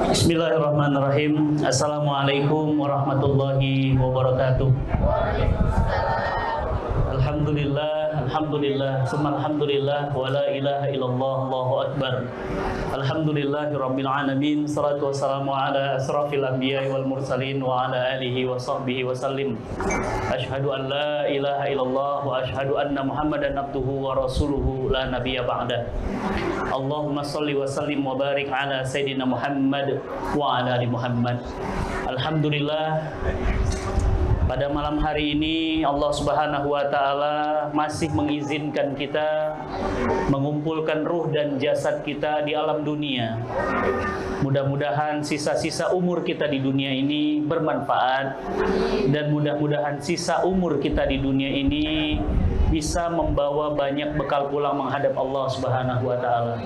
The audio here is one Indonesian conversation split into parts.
Bismillahirrahmanirrahim. Assalamualaikum warahmatullahi wabarakatuh. Alhamdulillah, summa alhamdulillah, wa la ilaha illallah, Allahu akbar. Alhamdulillahi rabbil alamin, salatu wassalamu ala asrafil anbiya'i wal mursalin wa ala alihi wa sahbihi wa sallim. Ashhadu an la ilaha illallah wa ashhadu anna Muhammadan abduhu wa rasuluhu la nabiyya ba'dah. Allahumma salli wa sallim wa barik ala sayyidina Muhammad wa ala ali Muhammad. Alhamdulillah, pada malam hari ini Allah Subhanahu wa taala masih mengizinkan kita mengumpulkan ruh dan jasad kita di alam dunia. Mudah-mudahan sisa-sisa umur kita di dunia ini bermanfaat, dan mudah-mudahan sisa umur kita di dunia ini bisa membawa banyak bekal pulang menghadap Allah Subhanahu wa taala.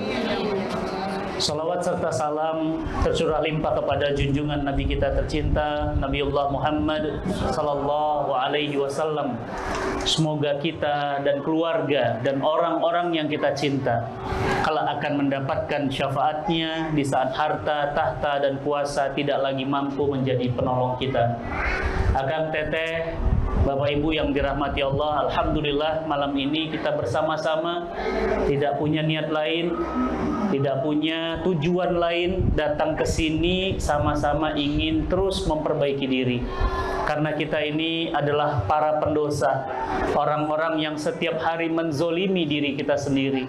Salawat serta salam tercurah limpah kepada junjungan Nabi kita tercinta, Nabiullah Muhammad sallallahu alaihi wasallam. Semoga kita dan keluarga dan orang-orang yang kita cinta kelak akan mendapatkan syafaatnya di saat harta, tahta, dan kuasa tidak lagi mampu menjadi penolong kita. Akang teteh, Bapak Ibu yang dirahmati Allah, alhamdulillah malam ini kita bersama-sama, tidak punya niat lain, tidak punya tujuan lain, datang ke sini sama-sama ingin terus memperbaiki diri. Karena kita ini adalah para pendosa, orang-orang yang setiap hari menzolimi diri kita sendiri.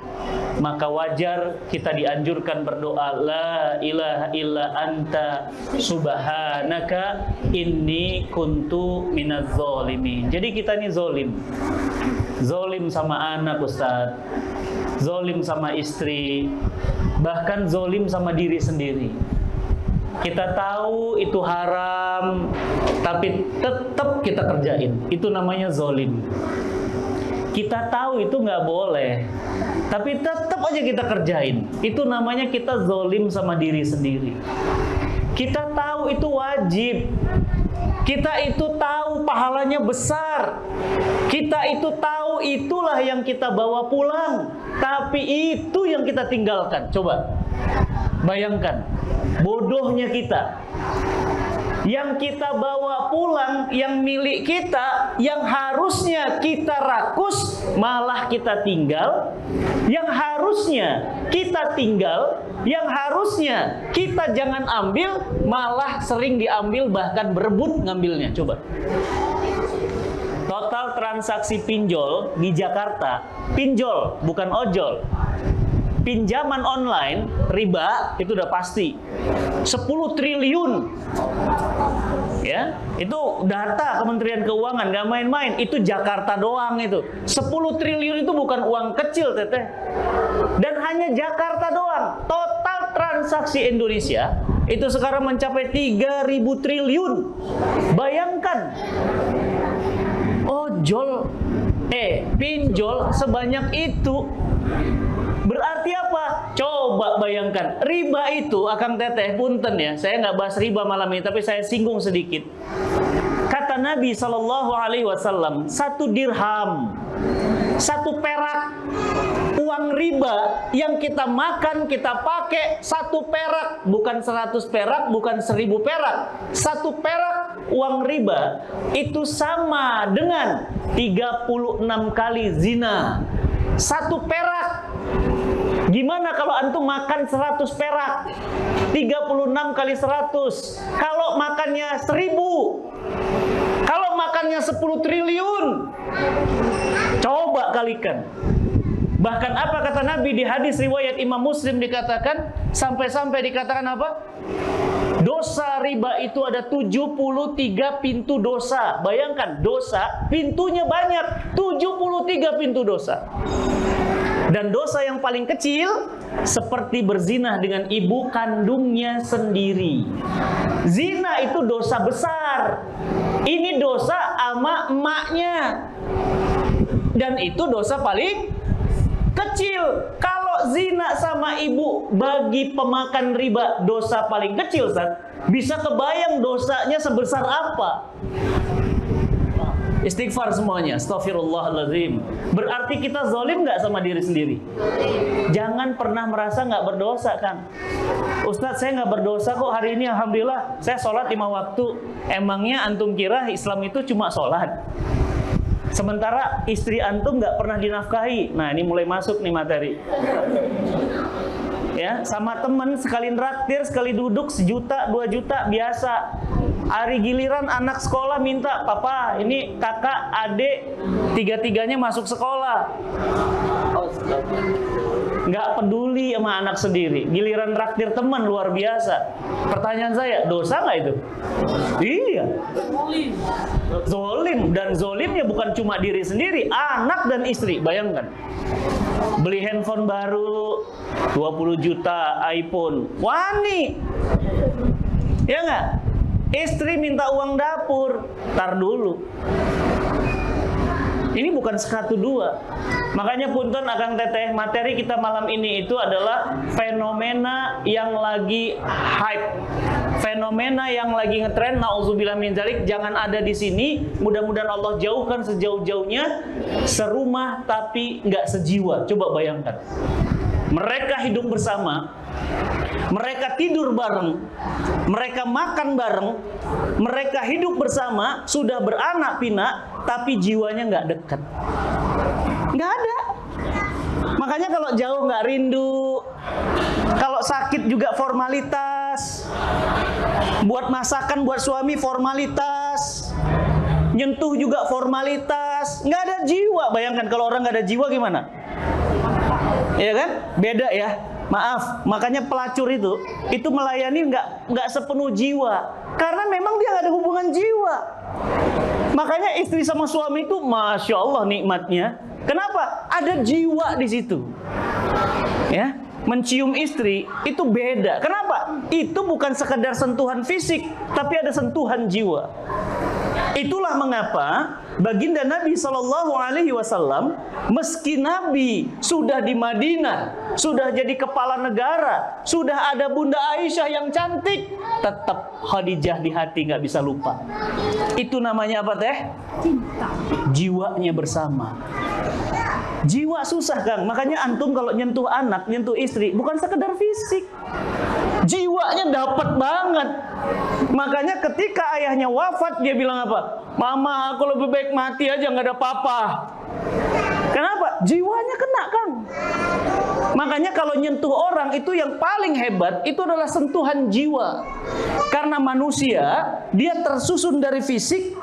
Maka wajar kita dianjurkan berdoa, la ilaha illa anta subhanaka inni kuntu minaz zolimin. Jadi kita ini zolim. Zolim sama anak, Ustaz. Zolim sama istri. Bahkan zolim sama diri sendiri. Kita tahu itu haram, tapi tetap kita kerjain. Itu namanya zolim. Kita tahu itu nggak boleh, tapi tetap aja kita kerjain. Itu namanya kita zolim sama diri sendiri. Kita tahu itu wajib. Kita itu tahu pahalanya besar. Kita itu tahu itulah yang kita bawa pulang. Tapi itu yang kita tinggalkan. Coba bayangkan, bodohnya kita. Yang kita bawa pulang, yang milik kita, yang harusnya kita rakus, malah kita tinggal. Yang harusnya kita tinggal, yang harusnya kita jangan ambil, malah sering diambil, bahkan berebut ngambilnya. Coba. Total transaksi pinjol di Jakarta, pinjol bukan ojol, pinjaman online riba itu udah pasti 10 triliun. Ya, itu data Kementerian Keuangan, nggak main-main. Itu Jakarta doang itu. 10 triliun itu bukan uang kecil, Teteh. Dan hanya Jakarta doang. Total transaksi Indonesia itu sekarang mencapai 3.000 triliun. Bayangkan. Pinjol sebanyak itu. Berarti apa? Coba bayangkan, riba itu, Akang Teteh, punten ya, saya nggak bahas riba malam ini, tapi saya singgung sedikit. Kata Nabi SAW, 1 dirham, 1 perak, uang riba yang kita makan, kita pakai, 1 perak, bukan 100 perak, bukan 1000 perak. 1 perak uang riba itu sama dengan 36 kali zina. 1 perak. Gimana kalau antum makan 100 perak? 36 kali 100. Kalau makannya 1000. Kalau makannya 10 triliun. Coba kalikan. Bahkan apa kata Nabi di hadis riwayat Imam Muslim dikatakan, sampai-sampai dikatakan apa? Dosa riba itu ada 73 pintu dosa. Bayangkan, dosa pintunya banyak, 73 pintu dosa. Dan dosa yang paling kecil seperti berzina dengan ibu kandungnya sendiri. Zina itu dosa besar. Ini dosa sama emaknya. Dan itu dosa paling kecil. Kalau zina sama ibu bagi pemakan riba dosa paling kecil, Ustaz, bisa kebayang dosanya sebesar apa? Istighfar semuanya. Astaghfirullahaladzim. Berarti kita zalim nggak sama diri sendiri? Jangan pernah merasa nggak berdosa kan? Ustadz, saya nggak berdosa kok hari ini, alhamdulillah. Saya sholat 5 waktu. Emangnya antum kira Islam itu cuma sholat? Sementara istri antum nggak pernah dinafkahi. Nah, ini mulai masuk nih materi. Ya, sama temen sekali nraktir, sekali duduk 1 juta, 2 juta biasa. Hari giliran anak sekolah minta, papa, ini kakak, adik, 3-3-nya masuk sekolah. Nggak peduli sama anak sendiri. Giliran traktir teman luar biasa. Pertanyaan saya, dosa nggak itu? Iya. Zolim, dan zolimnya bukan cuma diri sendiri, anak dan istri. Bayangkan, beli handphone baru 20 juta iPhone, wani, ya nggak? Istri minta uang dapur, tar dulu. Ini bukan 1, 2. Makanya punten Akang Teteh, materi kita malam ini itu adalah fenomena yang lagi hype, fenomena yang lagi ngetren. Nauzubillah min dzalik, jangan ada di sini. Mudah-mudahan Allah jauhkan sejauh-jauhnya. Serumah tapi nggak sejiwa. Coba bayangkan, mereka hidup bersama, mereka tidur bareng, mereka makan bareng, mereka hidup bersama, sudah beranak pinak, tapi jiwanya nggak dekat. Nggak ada. Makanya kalau jauh nggak rindu, kalau sakit juga formalitas, buat masakan buat suami formalitas, nyentuh juga formalitas, nggak ada jiwa. Bayangkan kalau orang nggak ada jiwa gimana? Ya kan? Beda ya. Maaf, makanya pelacur itu melayani nggak sepenuh jiwa, karena memang dia nggak ada hubungan jiwa. Makanya istri sama suami itu, masya Allah nikmatnya. Kenapa? Ada jiwa di situ. Ya, mencium istri itu beda. Kenapa? Itu bukan sekedar sentuhan fisik, tapi ada sentuhan jiwa. Itulah mengapa baginda Nabi SAW, meski Nabi sudah di Madinah, sudah jadi kepala negara, sudah ada Bunda Aisyah yang cantik, tetap Khadijah di hati nggak bisa lupa. Itu namanya apa teh? Cinta. Jiwanya bersama. Jiwa susah Kang, makanya antum kalau nyentuh anak, nyentuh istri, bukan sekedar fisik, jiwanya dapat banget. Makanya ketika ayahnya wafat, dia bilang apa? Mama, aku lebih baik mati aja, nggak ada papa. Kenapa? Jiwanya kena Kang. Makanya kalau nyentuh orang itu yang paling hebat, itu adalah sentuhan jiwa. Karena manusia, dia tersusun dari fisik,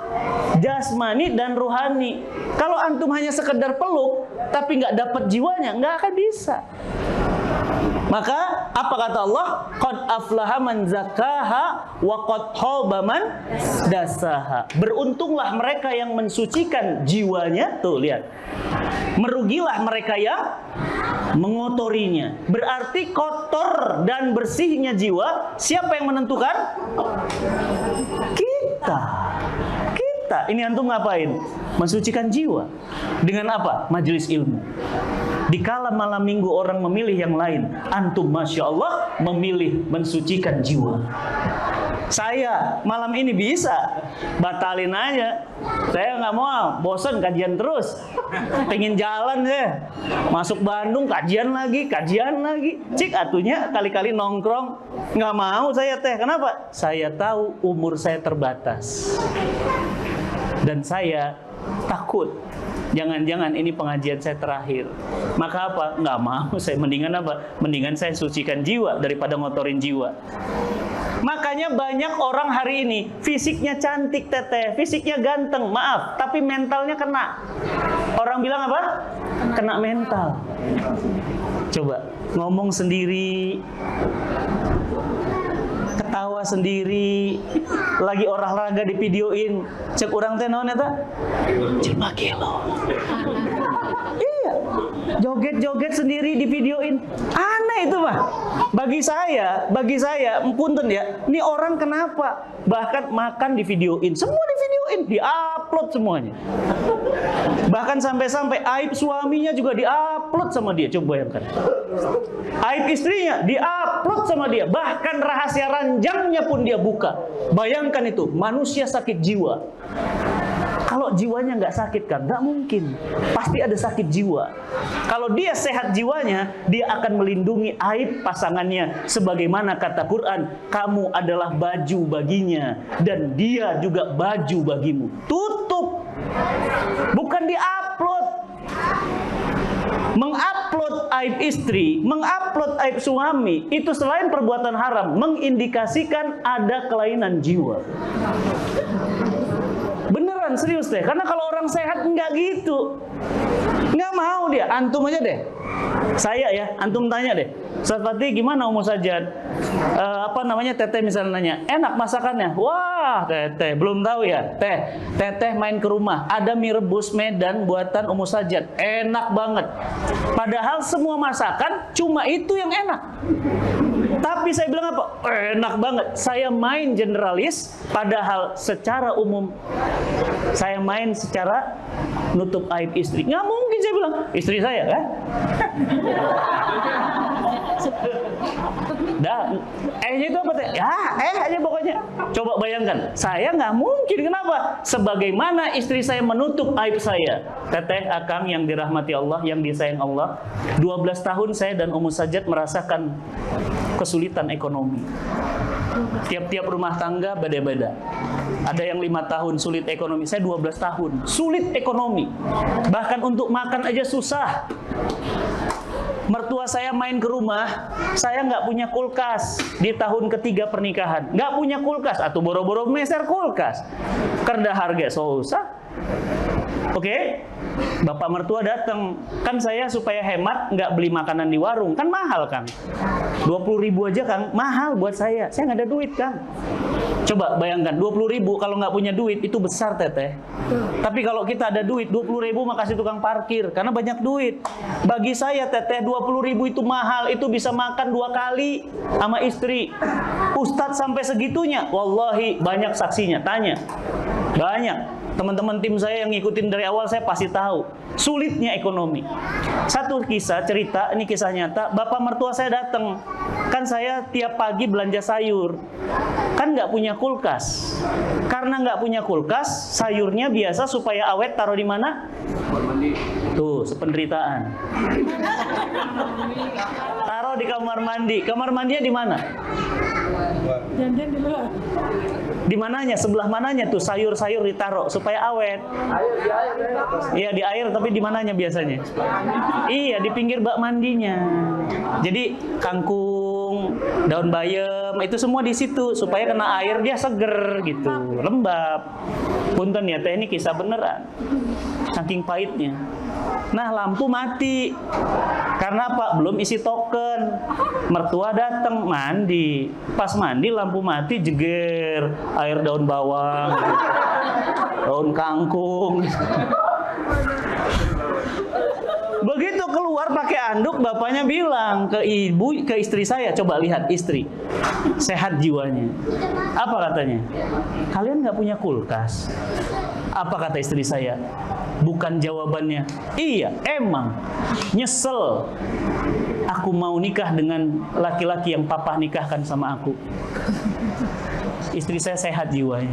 jasmani, dan ruhani. Kalau antum hanya sekedar peluk, tapi nggak dapat jiwanya, nggak akan bisa. Maka apa kata Allah? Qad aflaha man zakaha wa qad khaba man dasaha. Beruntunglah mereka yang mensucikan jiwanya. Tuh lihat. Merugilah mereka yang mengotorinya. Berarti kotor dan bersihnya jiwa, siapa yang menentukan? Kita. Ini antum ngapain? Mensucikan jiwa. Dengan apa? Majelis ilmu. Dikala malam minggu orang memilih yang lain, antum masya Allah memilih mensucikan jiwa. Saya malam ini bisa batalin aja. Saya nggak mau, bosan kajian terus. Pengen jalan ya. Masuk Bandung kajian lagi. Cik atunya kali-kali nongkrong. Nggak mau saya teh. Kenapa? Saya tahu umur saya terbatas. Dan saya takut, jangan-jangan ini pengajian saya terakhir. Maka apa? Nggak mau saya. Mendingan apa? Mendingan saya sucikan jiwa daripada ngotorin jiwa. Makanya banyak orang hari ini fisiknya cantik teteh, fisiknya ganteng, maaf, tapi mentalnya kena. Orang bilang apa? Kena mental. Coba ngomong sendiri, ketawa sendiri, lagi olahraga di videoin, cek orang teh naon eta? Jelma gelo. Iya, joget-joget sendiri di videoin. Aneh itu mah. Bagi saya, punten ya, ini orang kenapa? Bahkan makan di videoin, semua di videoin, di-upload semuanya. Bahkan sampai-sampai aib suaminya juga di-upload sama dia. Coba bayangkan. Aib istrinya di-upload sama dia. Bahkan rahasia ranjangnya pun dia buka. Bayangkan itu, manusia sakit jiwa. Kalau jiwanya nggak sakit kan? Nggak mungkin. Pasti ada sakit jiwa. Kalau dia sehat jiwanya, dia akan melindungi aib pasangannya. Sebagaimana kata Quran, kamu adalah baju baginya dan dia juga baju bagimu. Tutup. Bukan diupload. Mengupload aib istri, mengupload aib suami, itu selain perbuatan haram, mengindikasikan ada kelainan jiwa. Beneran serius deh, karena kalau orang sehat nggak gitu, nggak mau dia. Antum aja deh, saya ya, antum tanya deh, Ustaz Fatih gimana Ummu Sajjad? Teteh misalnya nanya, enak masakannya? Wah, teteh belum tahu ya. Teteh main ke rumah, ada mie rebus Medan buatan Ummu Sajjad, enak banget. Padahal semua masakan cuma itu yang enak. Tapi saya bilang apa? Enak banget. Saya main generalis, padahal secara umum saya main secara nutup aib istri. Nggak mungkin saya bilang, istri saya kan? Itu apa teh? Ya, aja pokoknya. Coba bayangkan, saya nggak mungkin. Kenapa? Sebagaimana istri saya menutup aib saya. Teteh, akang yang dirahmati Allah, yang disayang Allah. 12 tahun saya dan Ummu Sajjad merasakan kesulitan ekonomi. Tiap-tiap rumah tangga beda-beda. Ada yang 5 tahun sulit ekonomi, saya 12 tahun sulit ekonomi. Bahkan untuk makan aja susah. Mertua saya main ke rumah, saya nggak punya kulkas di tahun ketiga pernikahan. Nggak punya kulkas, atau boro-boro meser kulkas. Kerda harga susah. Oke? Bapak mertua datang, kan saya supaya hemat nggak beli makanan di warung, kan mahal Kang. 20.000 aja Kang, mahal buat saya nggak ada duit Kang. Coba bayangkan, 20.000 kalau nggak punya duit itu besar teteh. Tapi kalau kita ada duit, 20.000 makasih tukang parkir, karena banyak duit. Bagi saya teteh, 20.000 itu mahal, itu bisa makan 2 kali sama istri. Ustadz sampai segitunya, wallahi banyak saksinya, tanya. Banyak. Teman-teman tim saya yang ngikutin dari awal, saya pasti tahu sulitnya ekonomi. Satu kisah cerita, ini kisah nyata. Bapak mertua saya datang, kan saya tiap pagi belanja sayur, kan nggak punya kulkas. Karena nggak punya kulkas, sayurnya biasa supaya awet taruh di mana? Tuh, sependeritaan. Taruh di kamar mandi. Kamar mandinya di mana? Di mananya? Sebelah mananya tuh sayur-sayur ditaruh supaya awet? Iya di air, tapi di mananya biasanya? Iya di pinggir bak mandinya. Jadi kangkung, daun bayam itu semua di situ supaya kena air dia seger gitu, lembab. Punten ya teh, ini kisah beneran. Saking pahitnya. Nah lampu mati. Karena apa? Belum isi token. Mertua datang mandi. Pas mandi lampu mati, jeger air daun bawang, daun kangkung. Begitu keluar pakai anduk, bapaknya bilang ke istri saya, coba lihat istri, sehat jiwanya. Apa katanya? Kalian nggak punya kulkas. Apa kata istri saya? Bukan jawabannya. Iya, emang nyesel. Aku mau nikah dengan laki-laki yang papa nikahkan sama aku. Istri saya sehat jiwanya.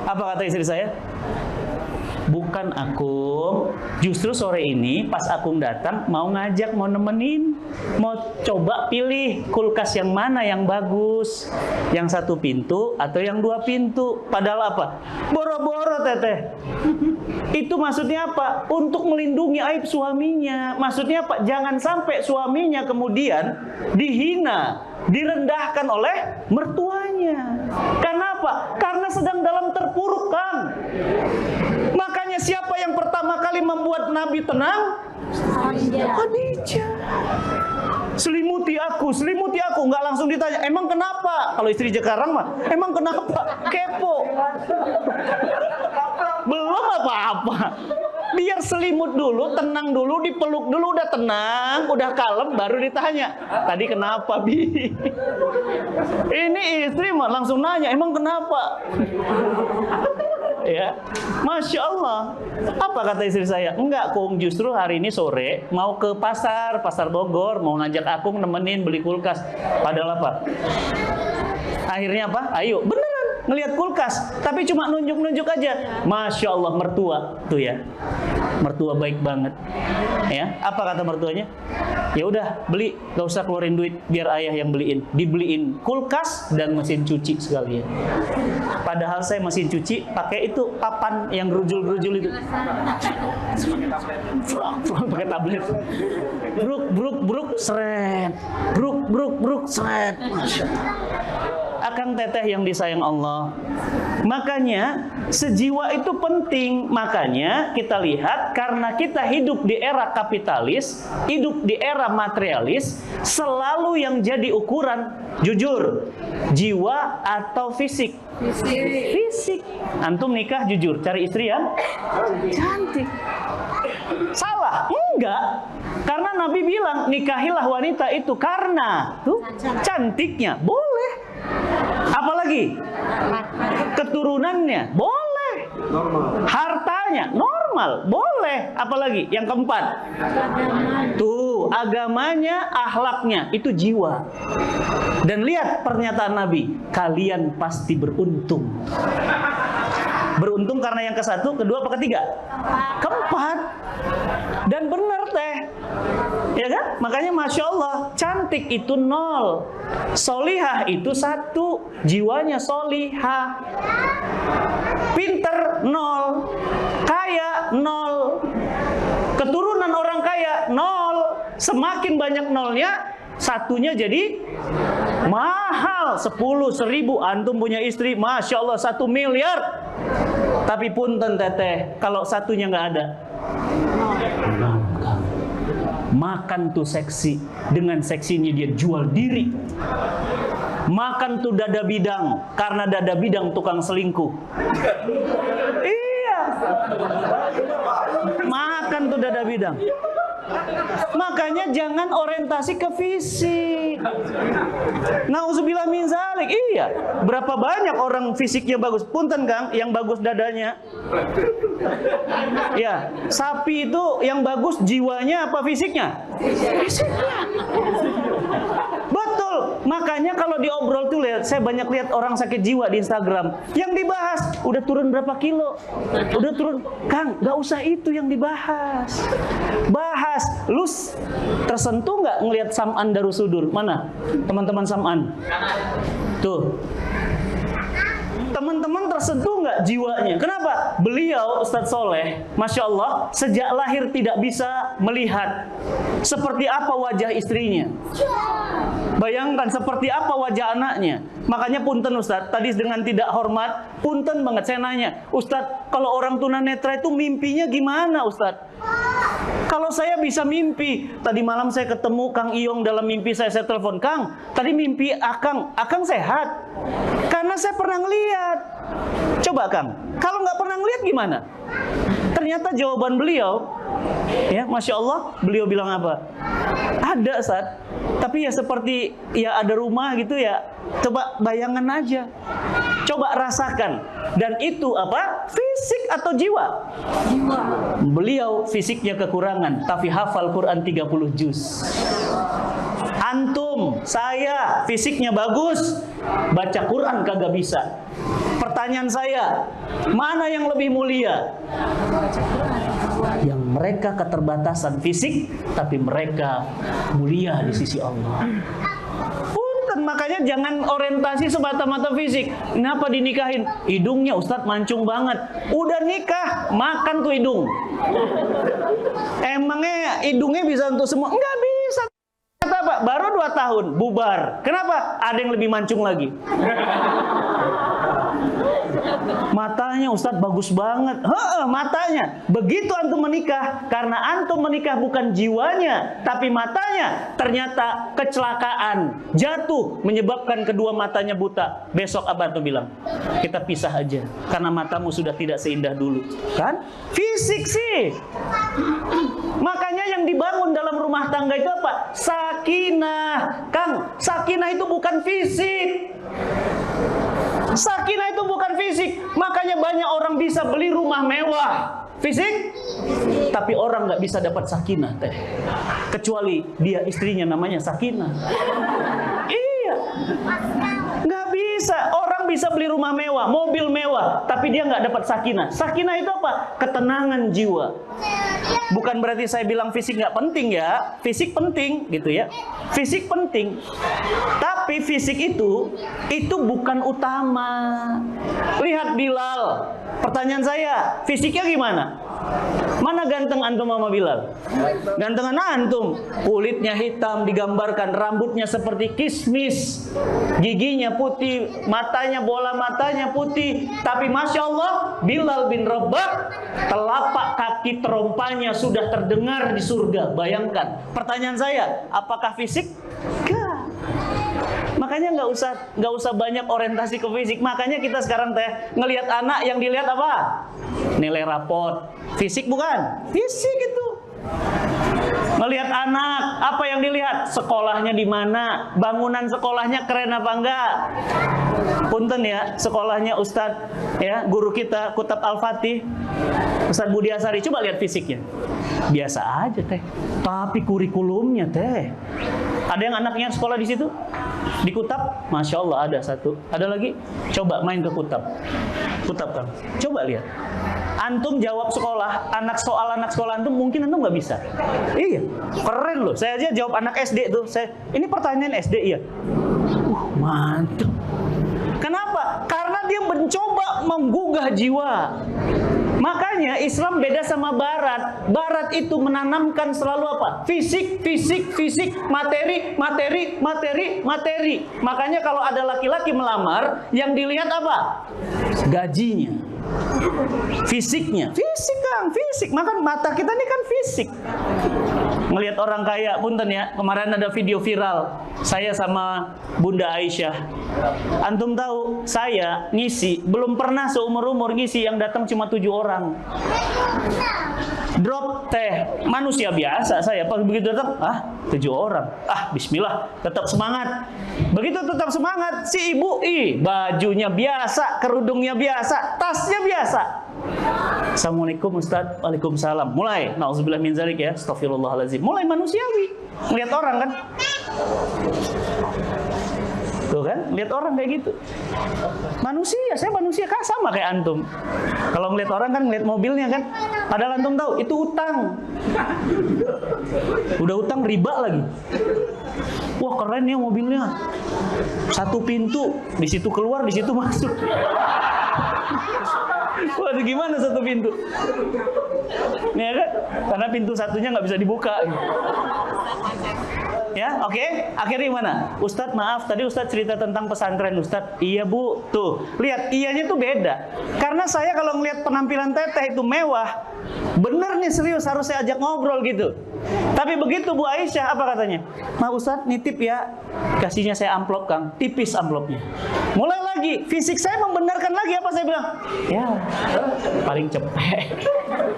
Apa kata istri saya? Bukan Akum, justru sore ini pas Akum datang mau ngajak, mau nemenin, mau coba pilih kulkas yang mana yang bagus, yang 1 pintu atau yang 2 pintu. Padahal apa? Boro-boro teteh. Itu maksudnya apa? Untuk melindungi aib suaminya. Maksudnya apa? Jangan sampai suaminya kemudian dihina, direndahkan oleh mertuanya. Karena apa? Karena sedang dalam terpuruk, Kang. Makanya siapa yang pertama kali membuat Nabi tenang? Khadijah. Selimuti aku. Nggak langsung ditanya, emang kenapa? Kalau istri sekarang mah, emang kenapa? Kepo. Belum apa-apa. Biar selimut dulu, tenang dulu, dipeluk dulu, udah tenang, udah kalem, baru ditanya. Tadi kenapa, Bi? Ini istri mah langsung nanya, emang kenapa? Ya, Masya Allah. Apa kata istri saya? Enggak, Kung, justru hari ini sore mau ke pasar Bogor, mau ngajak Akung nemenin beli kulkas. Padahal apa? Akhirnya apa? Ayo, beneran. ngelihat kulkas, tapi cuma nunjuk-nunjuk aja. Masya Allah, mertua tuh ya, mertua baik banget. Ya, apa kata mertuanya? Ya udah beli, gak usah keluarin duit, biar ayah yang beliin. Dibeliin kulkas dan mesin cuci sekalian. Padahal saya mesin cuci pakai itu papan yang gerujul-gerujul itu. Pakai tablet. Bruk seret. Bruk seret. Akang teteh yang disayang Allah. Makanya sejiwa itu penting. Makanya kita lihat, karena kita hidup di era kapitalis, hidup di era materialis, selalu yang jadi ukuran, jujur, jiwa atau fisik? Fisik. Antum nikah jujur, cari istri yang cantik. Salah? Enggak. Karena Nabi bilang, nikahilah wanita itu karena tuh cantiknya. Boleh. Apalagi? Keturunannya. Boleh. Hartanya normal. Boleh. Apalagi? Yang keempat. Tuh, agamanya, akhlaknya. Itu jiwa. Dan lihat pernyataan Nabi. Kalian pasti beruntung. Beruntung karena yang ke satu, kedua, apa ketiga? Keempat. Dan benar teh, ya kan? Makanya Masya Allah, cantik itu 0, solihah itu 1, jiwanya solihah. Pinter 0, kaya 0, keturunan orang kaya 0. Semakin banyak nolnya, satunya jadi mahal. 10, 1000. Antum punya istri, Masya Allah 1 miliar. Tapi punten teteh, kalau satunya nggak ada, makan tuh seksi. Dengan seksinya dia jual diri. Makan tuh dada bidang, karena dada bidang tukang selingkuh. Iya. Makan tuh dada bidang. Makanya jangan orientasi ke fisik. Nauzubillah min zalik. Iya. Berapa banyak orang fisiknya bagus? Punten Kang, yang bagus dadanya. Ya, sapi itu yang bagus jiwanya apa fisiknya? Fisiknya. Betul. Makanya kalau diobrol tuh lihat, saya banyak lihat orang sakit jiwa di Instagram. Yang dibahas, udah turun berapa kilo? Udah turun. Kang, gak usah itu yang dibahas. Bahas, lu tersentuh nggak ngelihat Sam'an Darussudur? Mana teman-teman Sam'an? Tuh, teman-teman tersentuh nggak jiwanya? Kenapa? Beliau Ustadz Soleh, Masya Allah, sejak lahir tidak bisa melihat seperti apa wajah istrinya. Bayangkan seperti apa wajah anaknya. Makanya punten Ustadz, tadi dengan tidak hormat, punten banget saya nanya, Ustadz, kalau orang tunanetra itu mimpinya gimana Ustadz? Kalau saya bisa mimpi, tadi malam saya ketemu Kang Iyong dalam mimpi saya telepon, Kang, tadi mimpi Akang sehat. Karena saya pernah ngeliat. Coba Kang, kalau nggak pernah ngeliat gimana? Ternyata jawaban beliau, ya Masya Allah, beliau bilang apa? Ada Ustaz, tapi ya seperti ya ada rumah gitu ya. Coba bayangan aja, coba rasakan. Dan itu apa? Fisik atau jiwa? Jiwa. Beliau fisiknya kekurangan, tapi hafal Quran 30 juz. Antum, saya fisiknya bagus, baca Quran kagak bisa. Pertanyaan saya, mana yang lebih mulia? Yang mereka keterbatasan fisik, tapi mereka mulia di sisi Allah. Makanya jangan orientasi semata-mata fisik. Kenapa dinikahin? Hidungnya Ustadz mancung banget. Udah nikah, makan tuh hidung. Emangnya hidungnya bisa untuk semua? Enggak bisa. Kata Pak, baru 2 tahun, bubar. Kenapa? Ada yang lebih mancung lagi. Matanya Ustadz bagus banget. Matanya. Begitu antum menikah, karena antum menikah bukan jiwanya, tapi matanya, ternyata kecelakaan, jatuh, menyebabkan kedua matanya buta. Besok apa tuh bilang? Kita pisah aja, karena matamu sudah tidak seindah dulu. Kan? Fisik sih. Makanya yang dibangun dalam rumah tangga itu apa? Sakinah. Kang, sakinah itu bukan fisik. Sakinah itu bukan fisik. Makanya banyak orang bisa beli rumah mewah, fisik, tapi orang nggak bisa dapat sakinah teh. Kecuali dia istrinya namanya sakinah. Iya, nggak bisa. Orang bisa bisa beli rumah mewah, mobil mewah, tapi dia nggak dapat sakinah. Sakinah itu apa? Ketenangan jiwa. Bukan berarti saya bilang fisik nggak penting ya. Fisik penting gitu ya. Fisik penting. Tapi fisik itu bukan utama. Lihat Bilal. Pertanyaan saya, fisiknya gimana? Mana ganteng antum sama Bilal? Gantengan antum. Kulitnya hitam digambarkan, rambutnya seperti kismis, giginya putih, matanya, bola matanya putih. Tapi Masya Allah, Bilal bin Rabah, telapak kaki terompanya sudah terdengar di surga. Bayangkan. Pertanyaan saya, apakah fisik? Enggak. Makanya nggak usah banyak orientasi ke fisik. Makanya kita sekarang ngelihat anak, yang dilihat apa? Nilai raport. Fisik bukan? Fisik itu. Ngelihat anak, apa yang dilihat? Sekolahnya di mana? Bangunan sekolahnya keren apa enggak? Punten ya, sekolahnya Ustadz ya, guru kita Kutab Al-Fatih, Ustadz Budi Asari, coba lihat fisiknya. Biasa aja teh. Tapi kurikulumnya teh. Ada yang anaknya sekolah di situ? Di Kutab? Masya Allah ada satu. Ada lagi? Coba main ke Kutab. Kutab kan? Coba lihat. Antum jawab sekolah, anak sekolah antum mungkin antum nggak bisa. Iya, keren loh. Saya aja jawab anak SD tuh. Ini pertanyaan SD, iya. Mantap. Kenapa? Karena dia mencoba menggugah jiwa. Makanya Islam beda sama Barat. Barat itu menanamkan selalu apa? Fisik, fisik, fisik, materi, materi, materi, materi. Makanya kalau ada laki-laki melamar, yang dilihat apa? Gajinya. Fisiknya. Fisik Kang, fisik. Maka mata kita ini kan fisik. Ngelihat orang kaya, punten ya. Kemarin ada video viral. Saya sama Bunda Aisyah. Antum tahu, saya ngisi, belum pernah seumur-umur ngisi yang datang cuma 7 orang. Drop teh, manusia biasa saya. Pas begitu datang, 7 orang. Bismillah, tetap semangat. Begitu tetap semangat, si ibu, bajunya biasa, kerudungnya biasa, tasnya biasa. Assalamualaikum Ustaz. Waalaikumsalam. Mulai, na'udzubillah min zalik ya, astagfirullahaladzim. Mulai manusiawi. Ngeliat orang kan. Tuh kan, lihat orang kayak gitu. Manusia, saya manusia kan sama kayak antum. Kalau ngeliat orang kan ngeliat mobilnya kan. Padahal antum tahu itu utang. Udah utang riba lagi. Wah keren ya mobilnya. Satu pintu, di situ keluar, di situ masuk. Waduh gimana satu pintu? Ya kan? Karena pintu satunya nggak bisa dibuka. Ya, oke. Akhirnya mana? Ustadz maaf, tadi Ustadz cerita tentang pesantren Ustadz. Iya Bu, tuh. Lihat, iyanya tuh beda. Karena saya kalau ngelihat penampilan teteh itu mewah, bener nih serius harus saya ajak ngobrol gitu. Tapi begitu Bu Aisyah, apa katanya? Ma Ustadz nitip ya. Kasihnya saya amplop Kang, tipis amplopnya. Mulai lagi, fisik saya membenarkan lagi apa saya bilang? Ya, paling cepet.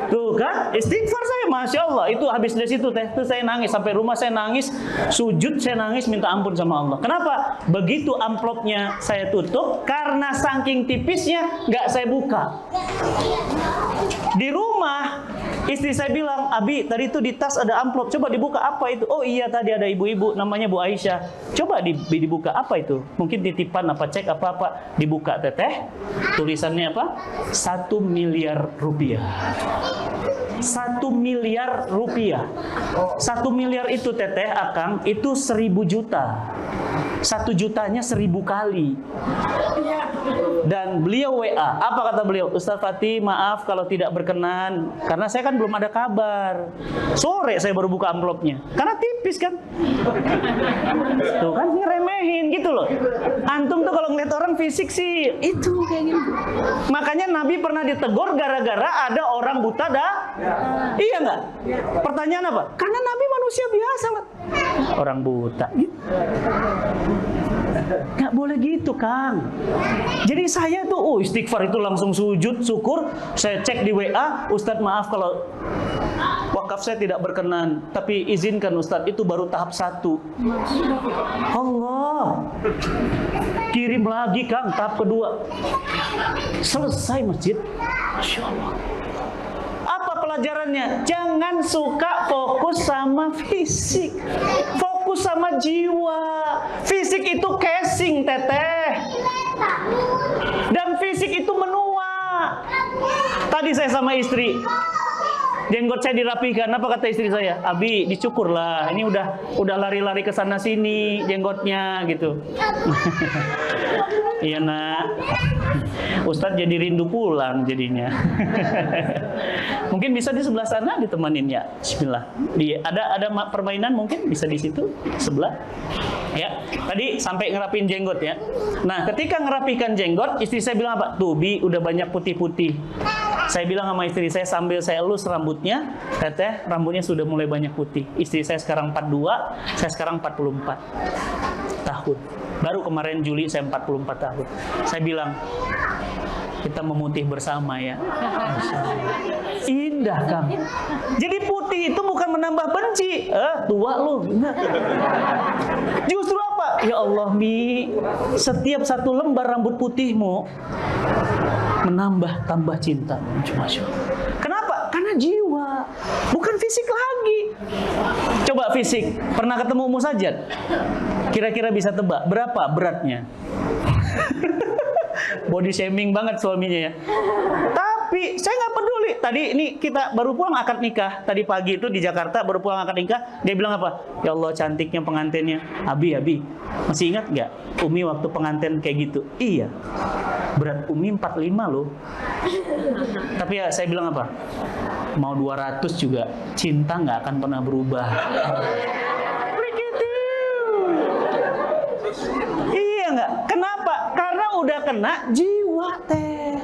Tuh kan, istighfar saya, Masya Allah. Itu habis dari situ teh, tuh saya nangis. Sampai rumah saya nangis, sujud saya nangis, minta ampun sama Allah. Kenapa? Begitu amplopnya saya tutup, karena saking tipisnya nggak saya buka. Di rumah, istri saya bilang, Abi, tadi itu di tas ada amplop, coba dibuka, apa itu? Oh iya, tadi ada ibu-ibu, namanya Bu Aisyah. Coba dibuka, apa itu? Mungkin titipan, apa cek, apa-apa. Dibuka teteh, tulisannya apa? 1 miliar rupiah. 1 miliar rupiah. 1 miliar itu teteh, Akang, itu 1000 juta. 1 jutanya 1000 kali. Dan beliau WA, apa kata beliau? Ustaz Fatih, maaf kalau tidak berkenan, karena saya kan belum ada kabar. Sore saya baru buka amplopnya, karena tipis kan. Tuh kan ngeremehin gitu loh. Antum tuh kalau ngeliat orang fisik sih itu kayak gitu. Makanya Nabi pernah ditegur gara-gara ada orang buta dah. Iya nggak? Pertanyaan apa? Karena Nabi manusia biasa lah. Orang buta. Nggak boleh gitu Kang. Jadi saya tuh istighfar itu langsung sujud syukur. Saya cek di WA, Ustadz maaf kalau wakaf saya tidak berkenan, tapi izinkan Ustadz, itu baru tahap 1. Allah, kirim lagi Kang, tahap kedua. Selesai masjid. Masya Allah. Apa pelajarannya? Jangan suka fokus sama fisik, fokus sama jiwa. Fisik itu casing teteh. fisik itu menua. Tadi saya sama istri, jenggot saya dirapikan. Apa kata istri saya? Abi, dicukur lah. Ini udah lari-lari ke sana sini jenggotnya gitu. Iya nak. Ustadz jadi rindu pulang jadinya. Mungkin bisa di sebelah sana ditemanin ya. Bismillah. Ada permainan mungkin bisa di situ sebelah. Ya, tadi sampai ngerapin jenggot ya. Nah, ketika ngerapikan jenggot, istri saya bilang apa? Tuh, Bi, udah banyak putih-putih. Saya bilang sama istri saya sambil saya elus rambutnya, teteh, rambutnya sudah mulai banyak putih. Istri saya sekarang 42, saya sekarang 44 tahun. Baru kemarin Juli saya 44 tahun. Saya bilang, kita memutih bersama ya. Indah Kang. Jadi putih itu bukan menambah benci. Tua lu. Justru apa? Ya Allah Mi, setiap satu lembar rambut putihmu tambah cinta. Masya Allah. Kenapa? Karena jiwa, bukan fisik lagi. Coba fisik, pernah ketemu Musajat? Kira-kira bisa tebak berapa beratnya? Body shaming banget suaminya ya. Tapi saya nggak peduli. Tadi ini kita baru pulang akad nikah. Tadi pagi itu di Jakarta baru pulang akad nikah. Dia bilang apa? Ya Allah cantiknya pengantinnya. Abi, masih ingat nggak? Umi waktu pengantin kayak gitu. Iya. Berat Umi 45 loh. Tapi ya saya bilang apa? Mau 200 juga cinta nggak akan pernah berubah. Iya nggak? Kenapa? Karena udah kena jiwa teh.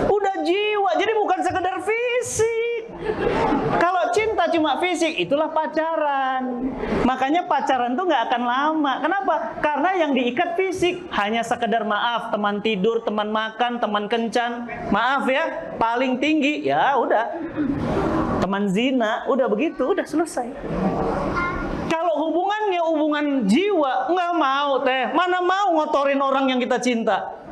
Udah jiwa, jadi bukan sekedar fisik. Kalau cinta cuma fisik, itulah pacaran. Makanya pacaran tuh nggak akan lama. Kenapa? Karena yang diikat fisik hanya sekedar maaf, teman tidur, teman makan, teman kencan. Maaf ya, paling tinggi ya udah. Teman zina, udah begitu, udah selesai. Kalau hubungannya hubungan jiwa, nggak mau teh. Mana mau ngotorin orang yang kita cinta.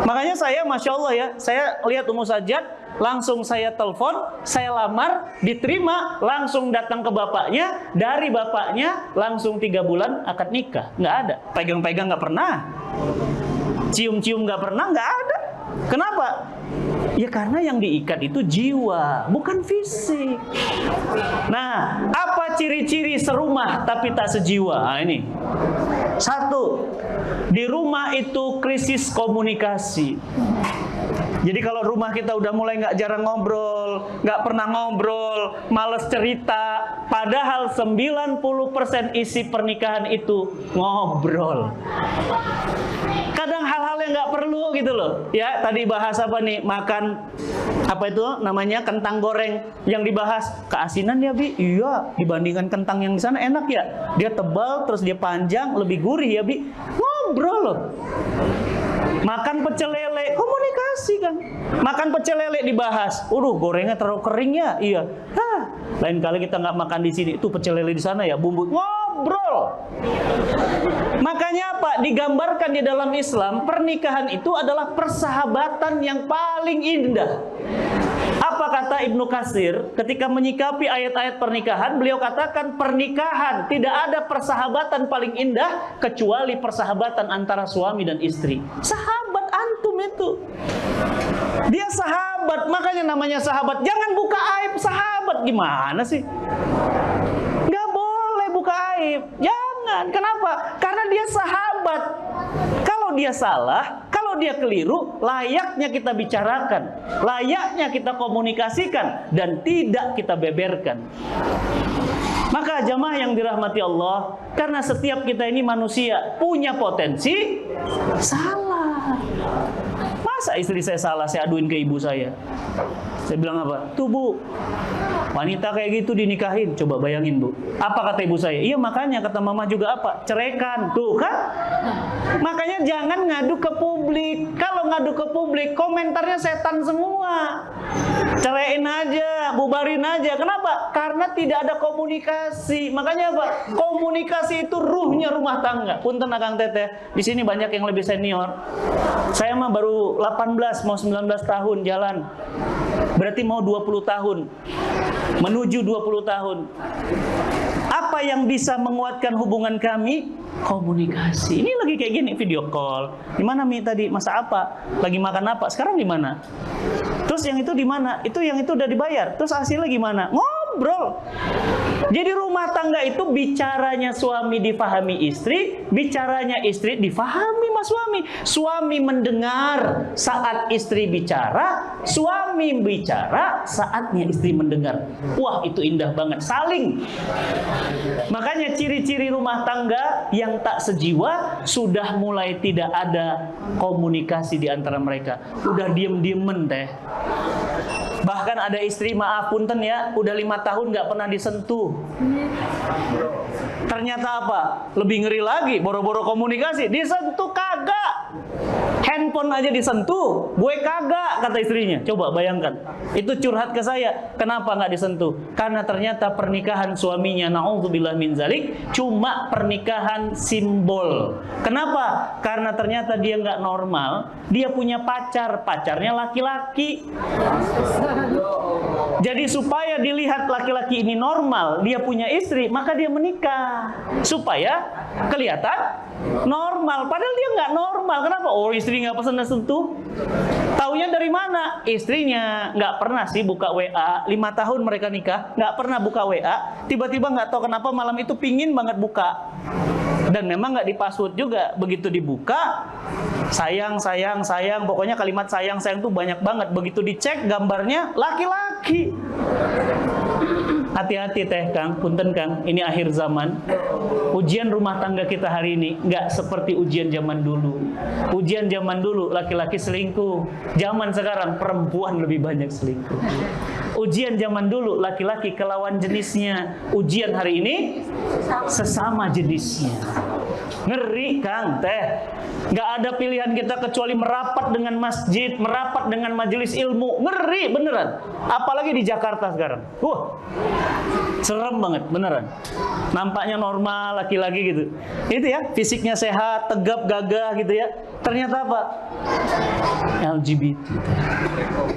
Makanya saya, Masya Allah ya, saya lihat Ummu Sajat, langsung saya telepon, saya lamar, diterima, langsung datang ke bapaknya, dari bapaknya langsung 3 bulan akad nikah. Nggak ada, pegang-pegang nggak pernah, cium-cium nggak pernah, nggak ada. Kenapa? Ya karena yang diikat itu jiwa, bukan fisik. Nah, apa ciri-ciri serumah tapi tak sejiwa? Nah, ini. 1, di rumah itu krisis komunikasi. Jadi kalau rumah kita udah mulai nggak jarang ngobrol, nggak pernah ngobrol, males cerita, padahal 90% isi pernikahan itu ngobrol. Kadang hal-hal yang nggak perlu gitu loh. Ya, tadi bahas apa nih? Makan apa itu namanya kentang goreng yang dibahas keasinan ya Bi. Iya, dibandingkan kentang yang di sana enak ya. Dia tebal terus dia panjang, lebih gurih ya Bi. Ngobrol loh. Makan pecel lele, komunikasi kan. Makan pecel lele dibahas. Gorengnya terlalu kering ya. Iya. Lain kali kita nggak makan di sini. Itu pecel lele di sana ya, bumbu. Ngobrol. Makanya apa? Digambarkan di dalam Islam, pernikahan itu adalah persahabatan yang paling indah. Apa kata Ibnu Katsir ketika menyikapi ayat-ayat pernikahan? Beliau katakan pernikahan tidak ada persahabatan paling indah kecuali persahabatan antara suami dan istri. Sahabat antum itu. Dia sahabat, makanya namanya sahabat. Jangan buka aib sahabat. Gimana sih? Nggak boleh buka aib. Jangan. Kenapa? Karena dia sahabat. Kalau dia salah, kalau dia keliru, layaknya kita bicarakan, layaknya kita komunikasikan, dan tidak kita beberkan. Maka jamaah yang dirahmati Allah, karena setiap kita ini manusia punya potensi salah. Masa istri saya salah, saya aduin ke ibu saya. Saya bilang apa? Tuh Bu, wanita kayak gitu dinikahin. Coba bayangin Bu. Apa kata ibu saya? Iya makanya kata mama juga apa? Ceraikan. Tuh kan? Makanya jangan ngadu ke publik. Kalau ngadu ke publik, komentarnya setan semua. Ceraiin aja, bubarin aja. Kenapa? Karena tidak ada komunikasi. Makanya apa? Komunikasi itu ruhnya rumah tangga. Punten Akang Teteh, di sini banyak yang lebih senior. Saya mah baru 18 mau 19 tahun jalan. Berarti mau 20 tahun. Menuju 20 tahun. Apa yang bisa menguatkan hubungan kami? Komunikasi. Ini lagi kayak gini, video call. Di mana Mi tadi? Masa apa? Lagi makan apa? Sekarang di mana? Terus yang itu di mana? Itu yang itu udah dibayar. Terus hasilnya gimana? Ngobrol. Jadi rumah tangga itu bicaranya suami difahami istri, bicaranya istri difahami mas suami. Suami mendengar saat istri bicara, suami bicara saatnya istri mendengar. Wah, itu indah banget. Saling. Makanya ciri-ciri rumah tangga yang tak sejiwa sudah mulai tidak ada komunikasi di antara mereka. Udah diem-diemen deh. Bahkan ada istri, maaf punten ya, udah 5 tahun nggak pernah disentuh. Ternyata apa? Lebih ngeri lagi, boro-boro komunikasi, disentuh kagak. Handphone aja disentuh, gue kagak, kata istrinya. Coba bayangkan, itu curhat ke saya. Kenapa nggak disentuh? Karena ternyata pernikahan suaminya, na'udzubillah min zalik, cuma pernikahan simbol. Kenapa? Karena ternyata dia nggak normal. Dia punya pacar, pacarnya laki-laki. Jadi supaya dilihat laki-laki ini normal, dia punya istri, maka dia menikah. Supaya kelihatan normal. Padahal dia nggak normal. Kenapa? Oh, istri nggak pernah sentuh. Taunya dari mana? Istrinya nggak pernah sih buka WA. 5 tahun mereka nikah, nggak pernah buka WA. Tiba-tiba nggak tahu kenapa malam itu pingin banget buka. Dan memang nggak di-password juga. Begitu dibuka, sayang, sayang, sayang. Pokoknya kalimat sayang, sayang tuh banyak banget. Begitu dicek gambarnya, laki-laki. Hati-hati teh Kang, punten Kang, ini akhir zaman. Ujian rumah tangga kita hari ini nggak seperti ujian zaman dulu. Ujian zaman dulu laki-laki selingkuh. Zaman sekarang perempuan lebih banyak selingkuh. Ujian zaman dulu laki-laki ke lawan jenisnya. Ujian hari ini sesama jenisnya. Ngeri Kang teh. Nggak ada pilihan kita kecuali merapat dengan masjid, merapat dengan majelis ilmu. Ngeri beneran. Apalagi di Jakarta sekarang. Serem banget beneran. Nampaknya normal laki-laki gitu. Itu ya, fisiknya sehat, tegap, gagah gitu ya. Ternyata apa? LGBT.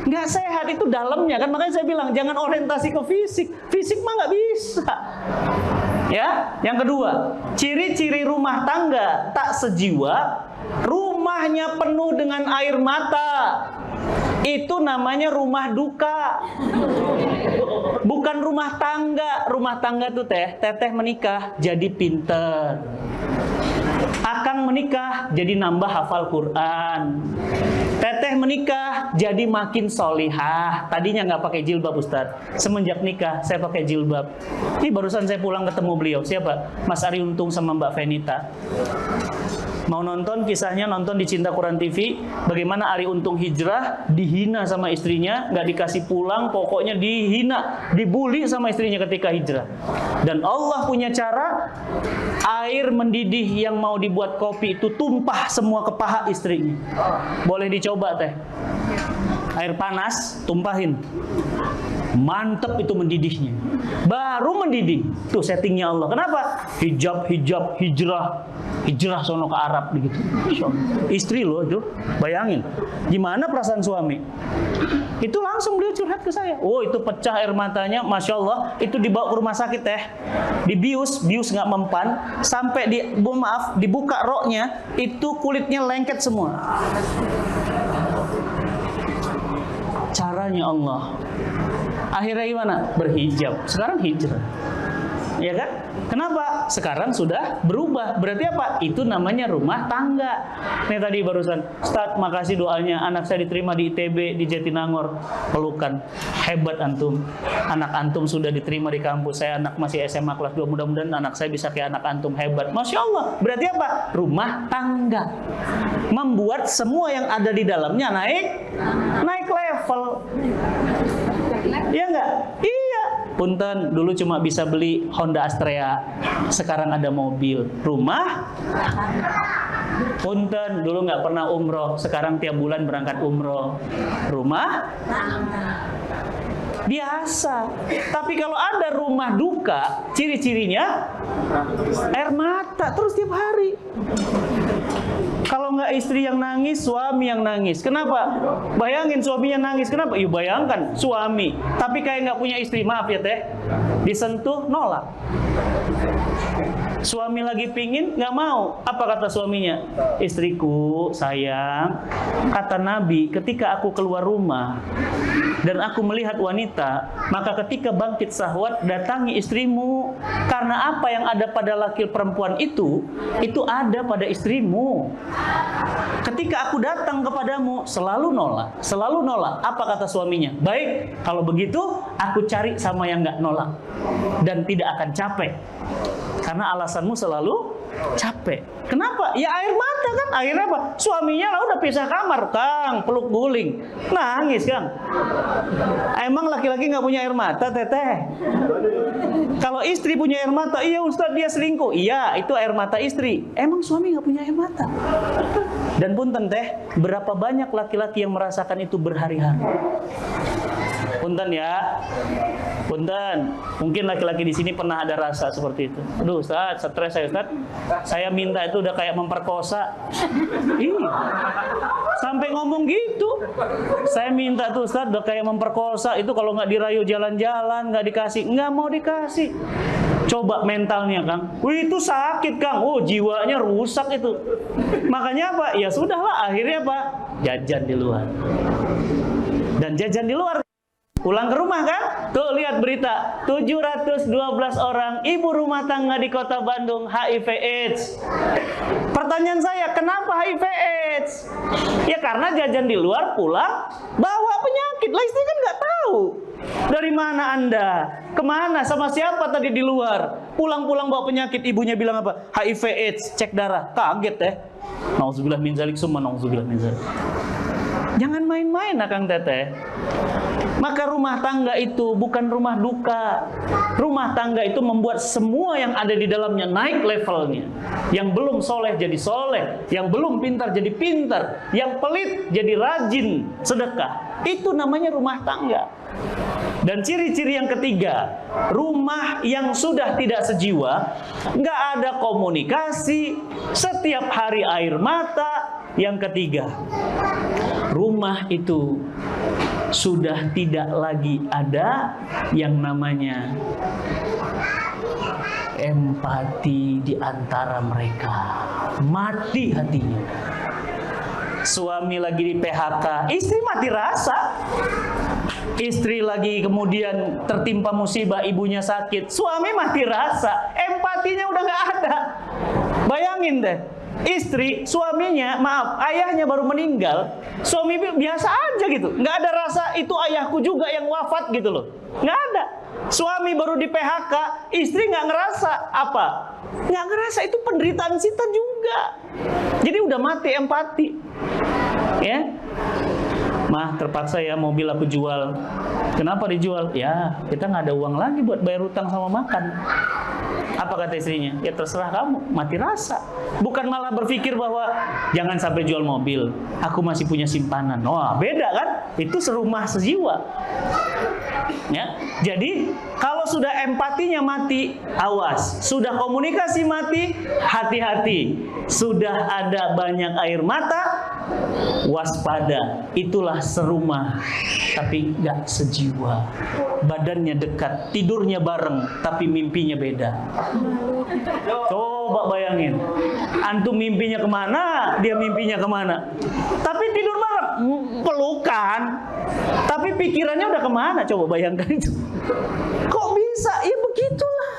Nggak sehat itu dalamnya kan. Makanya saya bilang jangan orientasi ke fisik. Fisik mah nggak bisa. Ya, yang kedua, ciri-ciri rumah tangga tak sejiwa, rumahnya penuh dengan air mata. Itu namanya rumah duka. Bukan rumah tangga. Rumah tangga tuh teteh menikah jadi pinter. Akang menikah jadi nambah hafal Quran. Teteh menikah jadi makin solihah. Tadinya nggak pakai jilbab Ustadz. Semenjak nikah saya pakai jilbab. Ini barusan saya pulang ketemu beliau. Siapa? Mas Ari Untung sama Mbak Venita. Mau nonton kisahnya, nonton di Cinta Quran TV. Bagaimana Ari Untung hijrah, dihina sama istrinya, nggak dikasih pulang, pokoknya dihina, dibully sama istrinya ketika hijrah. Dan Allah punya cara, air mendidih yang mau dibuat kopi itu tumpah semua ke paha istrinya. Boleh dicoba teh. Air panas, tumpahin. Mantep itu mendidihnya. Baru mendidih. Tuh settingnya Allah. Kenapa? Hijab, hijrah sono ke Arab begitu. Istri loh itu. Bayangin. Gimana perasaan suami? Itu langsung beliau curhat ke saya. Oh, itu pecah air matanya, Masya Allah. Itu dibawa ke rumah sakit teh. Dibius nggak mempan. Sampai dibuka roknya, itu kulitnya lengket semua. Caranya Allah. Akhirnya gimana? Berhijab. Sekarang hijrah. Ya kan? Kenapa? Sekarang sudah berubah. Berarti apa? Itu namanya rumah tangga. Nih tadi barusan, Ustaz, makasih doanya. Anak saya diterima di ITB, di Jatinangor. Pelukan. Hebat antum. Anak antum sudah diterima di kampus. Saya anak masih SMA kelas 2. Mudah-mudahan anak saya bisa kayak anak antum. Hebat. Masya Allah. Berarti apa? Rumah tangga. Membuat semua yang ada di dalamnya naik level. Iya nggak? Iya. Punten, dulu cuma bisa beli Honda Astrea. Sekarang ada mobil. Rumah. Punten, dulu nggak pernah umroh. Sekarang tiap bulan berangkat umroh. Rumah. Biasa. Tapi kalau ada rumah duka, ciri-cirinya air mata terus tiap hari. Kalau nggak istri yang nangis, suami yang nangis. Kenapa? Bayangin suaminya nangis. Kenapa? Yuk bayangkan suami, tapi kayak nggak punya istri. Maaf ya teh, disentuh nolak. Suami lagi pingin, nggak mau. Apa kata suaminya? Istriku, sayang, kata Nabi, ketika aku keluar rumah dan aku melihat wanita, maka ketika bangkit syahwat, datangi istrimu. Karena apa yang ada pada laki perempuan itu ada pada istrimu. Ketika aku datang kepadamu, selalu nolak, selalu nolak. Apa kata suaminya? Baik, kalau begitu aku cari sama yang nggak nolak dan tidak akan capek. Karena alasanmu selalu capek. Kenapa? Ya air mata kan. Akhirnya apa? Suaminya lah udah pisah kamar. Kang, peluk guling. Nangis Kang. Emang laki-laki nggak punya air mata, teteh? Kalau istri punya air mata, iya Ustaz dia selingkuh. Iya, itu air mata istri. Emang suami nggak punya air mata? Dan punten teh, berapa banyak laki-laki yang merasakan itu berhari-hari? Punten ya. Punten. Mungkin laki-laki di sini pernah ada rasa seperti itu. Aduh Ustaz, stres saya Ustaz. Saya minta itu udah kayak memperkosa. Iya. Sampai ngomong gitu. Saya minta tuh Ustaz udah kayak memperkosa. Itu kalau nggak dirayu jalan-jalan, nggak dikasih, nggak mau dikasih. Coba mentalnya Kang. Wih itu sakit Kang. Oh jiwanya rusak itu. Makanya apa? Ya sudahlah akhirnya apa? Jajan di luar. Dan jajan di luar. Pulang ke rumah kan? Tuh lihat berita, 712 orang ibu rumah tangga di kota Bandung HIV AIDS. Pertanyaan saya, kenapa HIV AIDS? Ya karena jajan di luar, pulang bawa penyakit. Lah istri kan nggak tahu. Dari mana Anda? Kemana? Sama siapa tadi di luar? Pulang-pulang bawa penyakit, ibunya bilang apa? HIV AIDS, cek darah. Kaget ya. Nauzubillah min zalik, summa nauzubillah min zalik. Jangan main-main Akang Teteh. Maka rumah tangga itu bukan rumah duka. Rumah tangga itu membuat semua yang ada di dalamnya naik levelnya. Yang belum soleh jadi soleh, yang belum pintar jadi pintar, yang pelit jadi rajin sedekah. Itu namanya rumah tangga. Dan ciri-ciri yang ketiga, rumah yang sudah tidak sejiwa, nggak ada komunikasi, setiap hari air mata. Yang ketiga, rumah itu sudah tidak lagi ada yang namanya empati di antara mereka. Mati hatinya. Suami lagi di PHK, istri mati rasa. Istri lagi kemudian tertimpa musibah, ibunya sakit, suami mati rasa. Empatinya udah nggak ada. Bayangin deh. Istri, suaminya, maaf, ayahnya baru meninggal, suami biasa aja gitu, nggak ada rasa itu ayahku juga yang wafat gitu loh, nggak ada. Suami baru di PHK, istri nggak ngerasa apa, nggak ngerasa itu penderitaan kita juga. Jadi udah mati empati, ya. Mah terpaksa ya mobil aku jual. Kenapa dijual? Ya kita nggak ada uang lagi buat bayar utang sama makan. Apa kata istrinya? Ya terserah kamu, mati rasa. Bukan malah berpikir bahwa jangan sampai jual mobil, aku masih punya simpanan. Wah beda kan? Itu serumah sejiwa. Ya, jadi kalau sudah empatinya mati, awas. Sudah komunikasi mati, hati-hati. Sudah ada banyak air mata, waspada. Itulah serumah, tapi nggak sejiwa. Badannya dekat, tidurnya bareng, tapi mimpinya beda. Coba bayangin, antum mimpinya kemana, dia mimpinya kemana. Tapi tidur bareng, pelukan, tapi pikirannya udah kemana. Coba bayangkan itu. Kok bisa? Ya begitulah.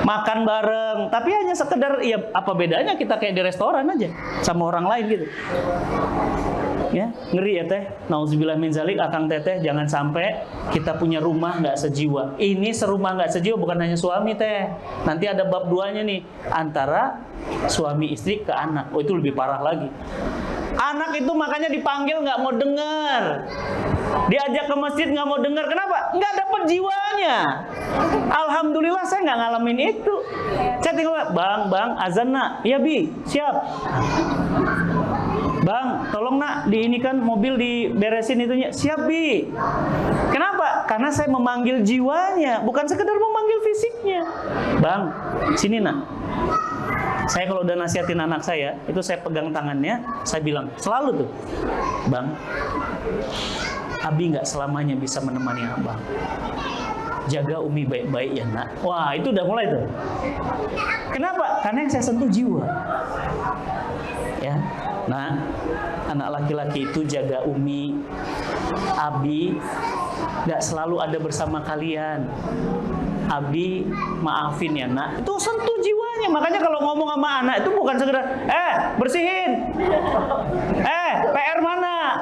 Makan bareng, tapi hanya sekedar, ya apa bedanya kita kayak di restoran aja sama orang lain gitu. Ya, ngeri ya teh. Nauzubillah min zalik, Akang Teteh, jangan sampai kita punya rumah nggak sejiwa. Ini serumah nggak sejiwa bukan hanya suami teh. Nanti ada bab duanya nih, antara suami istri ke anak. Oh itu lebih parah lagi. Anak itu makanya dipanggil nggak mau dengar. Diajak ke masjid nggak mau dengar. Kenapa? Nggak dapet jiwanya. Alhamdulillah saya nggak ngalamin itu. Saya tinggal, bang, azan nak. Ya bi, siap. Bang, tolong nak, diinikan mobil diberesin itunya. Siap bi. Kenapa? Karena saya memanggil jiwanya, bukan sekedar memanggil fisiknya. Bang, sini nak. Saya kalau udah nasihatin anak saya, itu saya pegang tangannya, saya bilang, selalu tuh, Bang, Abi nggak selamanya bisa menemani Abang. Jaga Umi baik-baik ya nak. Wah, itu udah mulai tuh. Kenapa? Karena yang saya sentuh jiwa. Ya, nah, anak laki-laki itu jaga Umi, Abi, nggak selalu ada bersama kalian. Abi, maafin ya nak. Itu sentuh jiwanya. Makanya kalau ngomong sama anak itu bukan sekedar, bersihin. PR mana?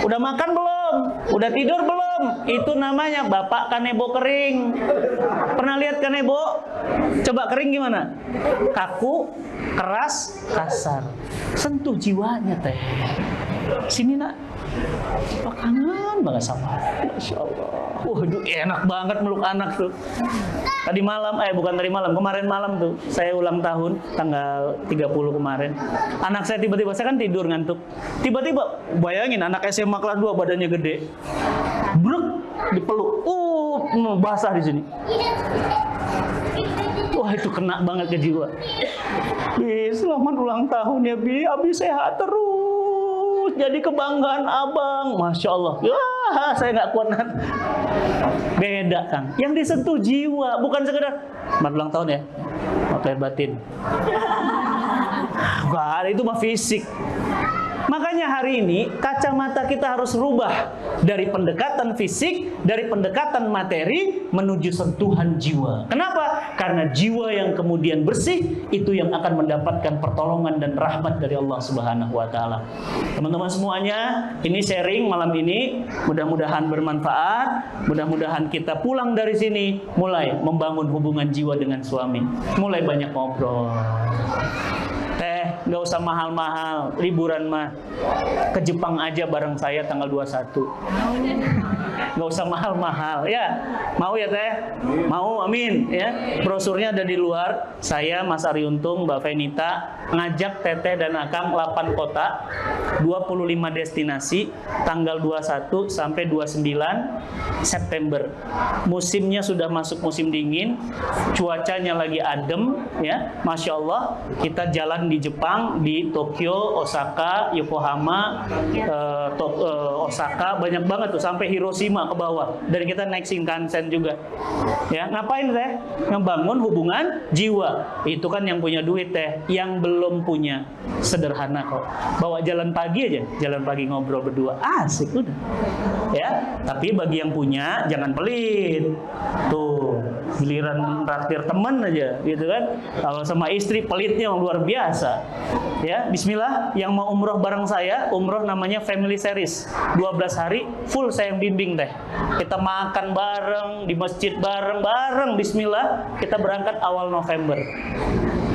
Udah makan belum? Udah tidur belum? Itu namanya bapak kanebo kering. Pernah lihat kanebo? Coba kering gimana? Kaku, keras, kasar. Sentuh jiwanya teh. Sini nak. Kangen banget sama. Masya Allah. Waduh, enak banget meluk anak tuh. Tadi malam, bukan tadi malam, kemarin malam tuh saya ulang tahun tanggal 30 kemarin. Anak saya tiba-tiba, saya kan tidur ngantuk. Tiba-tiba bayangin anak SMA kelas 2 badannya gede. Bruk, dipeluk. Basah di sini. Wah, itu kena banget ke jiwa. Bi, selamat ulang tahun ya Bi. Abi sehat terus. Jadi kebanggaan abang. Masya Allah. Wah, saya nggak kuat. Beda Kang. Yang disentuh jiwa, bukan sekedar selamat ulang tahun ya, maaf lahir batin. Enggak, itu mah fisik. Makanya hari ini kacamata kita harus rubah dari pendekatan fisik, dari pendekatan materi menuju sentuhan jiwa. Kenapa? Karena jiwa yang kemudian bersih itu yang akan mendapatkan pertolongan dan rahmat dari Allah Subhanahu wa taala. Teman-teman semuanya, ini sharing malam ini mudah-mudahan bermanfaat. Mudah-mudahan kita pulang dari sini mulai membangun hubungan jiwa dengan suami. Mulai banyak ngobrol. Nggak usah mahal-mahal, liburan mah ke Jepang aja bareng saya tanggal 21. Nggak usah mahal-mahal, ya. Mau ya teh? Mau, amin. Ya. Brosurnya ada di luar. Saya, Mas Ari Untung, Mbak Venita ngajak Teteh dan Akang 8 kota, 25 destinasi, tanggal 21 sampai 29 September. Musimnya sudah masuk musim dingin, cuacanya lagi adem, ya. Masya Allah, kita jalan di Jepang, di Tokyo, Osaka, Yokohama, Osaka, banyak banget tuh sampai Hiroshima ke bawah. Dan kita naik Shinkansen juga. Ya, ngapain teh? Ngebangun hubungan jiwa. Itu kan yang punya duit teh, yang belum punya sederhana kok. Bawa jalan pagi aja, jalan pagi ngobrol berdua, asik udah. Ya, tapi bagi yang punya jangan pelit. Tuh, giliran traktir teman aja, gitu kan? Kalau sama istri pelitnya luar biasa. Ya, bismillah, yang mau umroh bareng saya, umroh namanya Family Series. 12 hari full saya yang bimbing teh. Kita makan bareng, di masjid bareng-bareng, bismillah, kita berangkat awal November.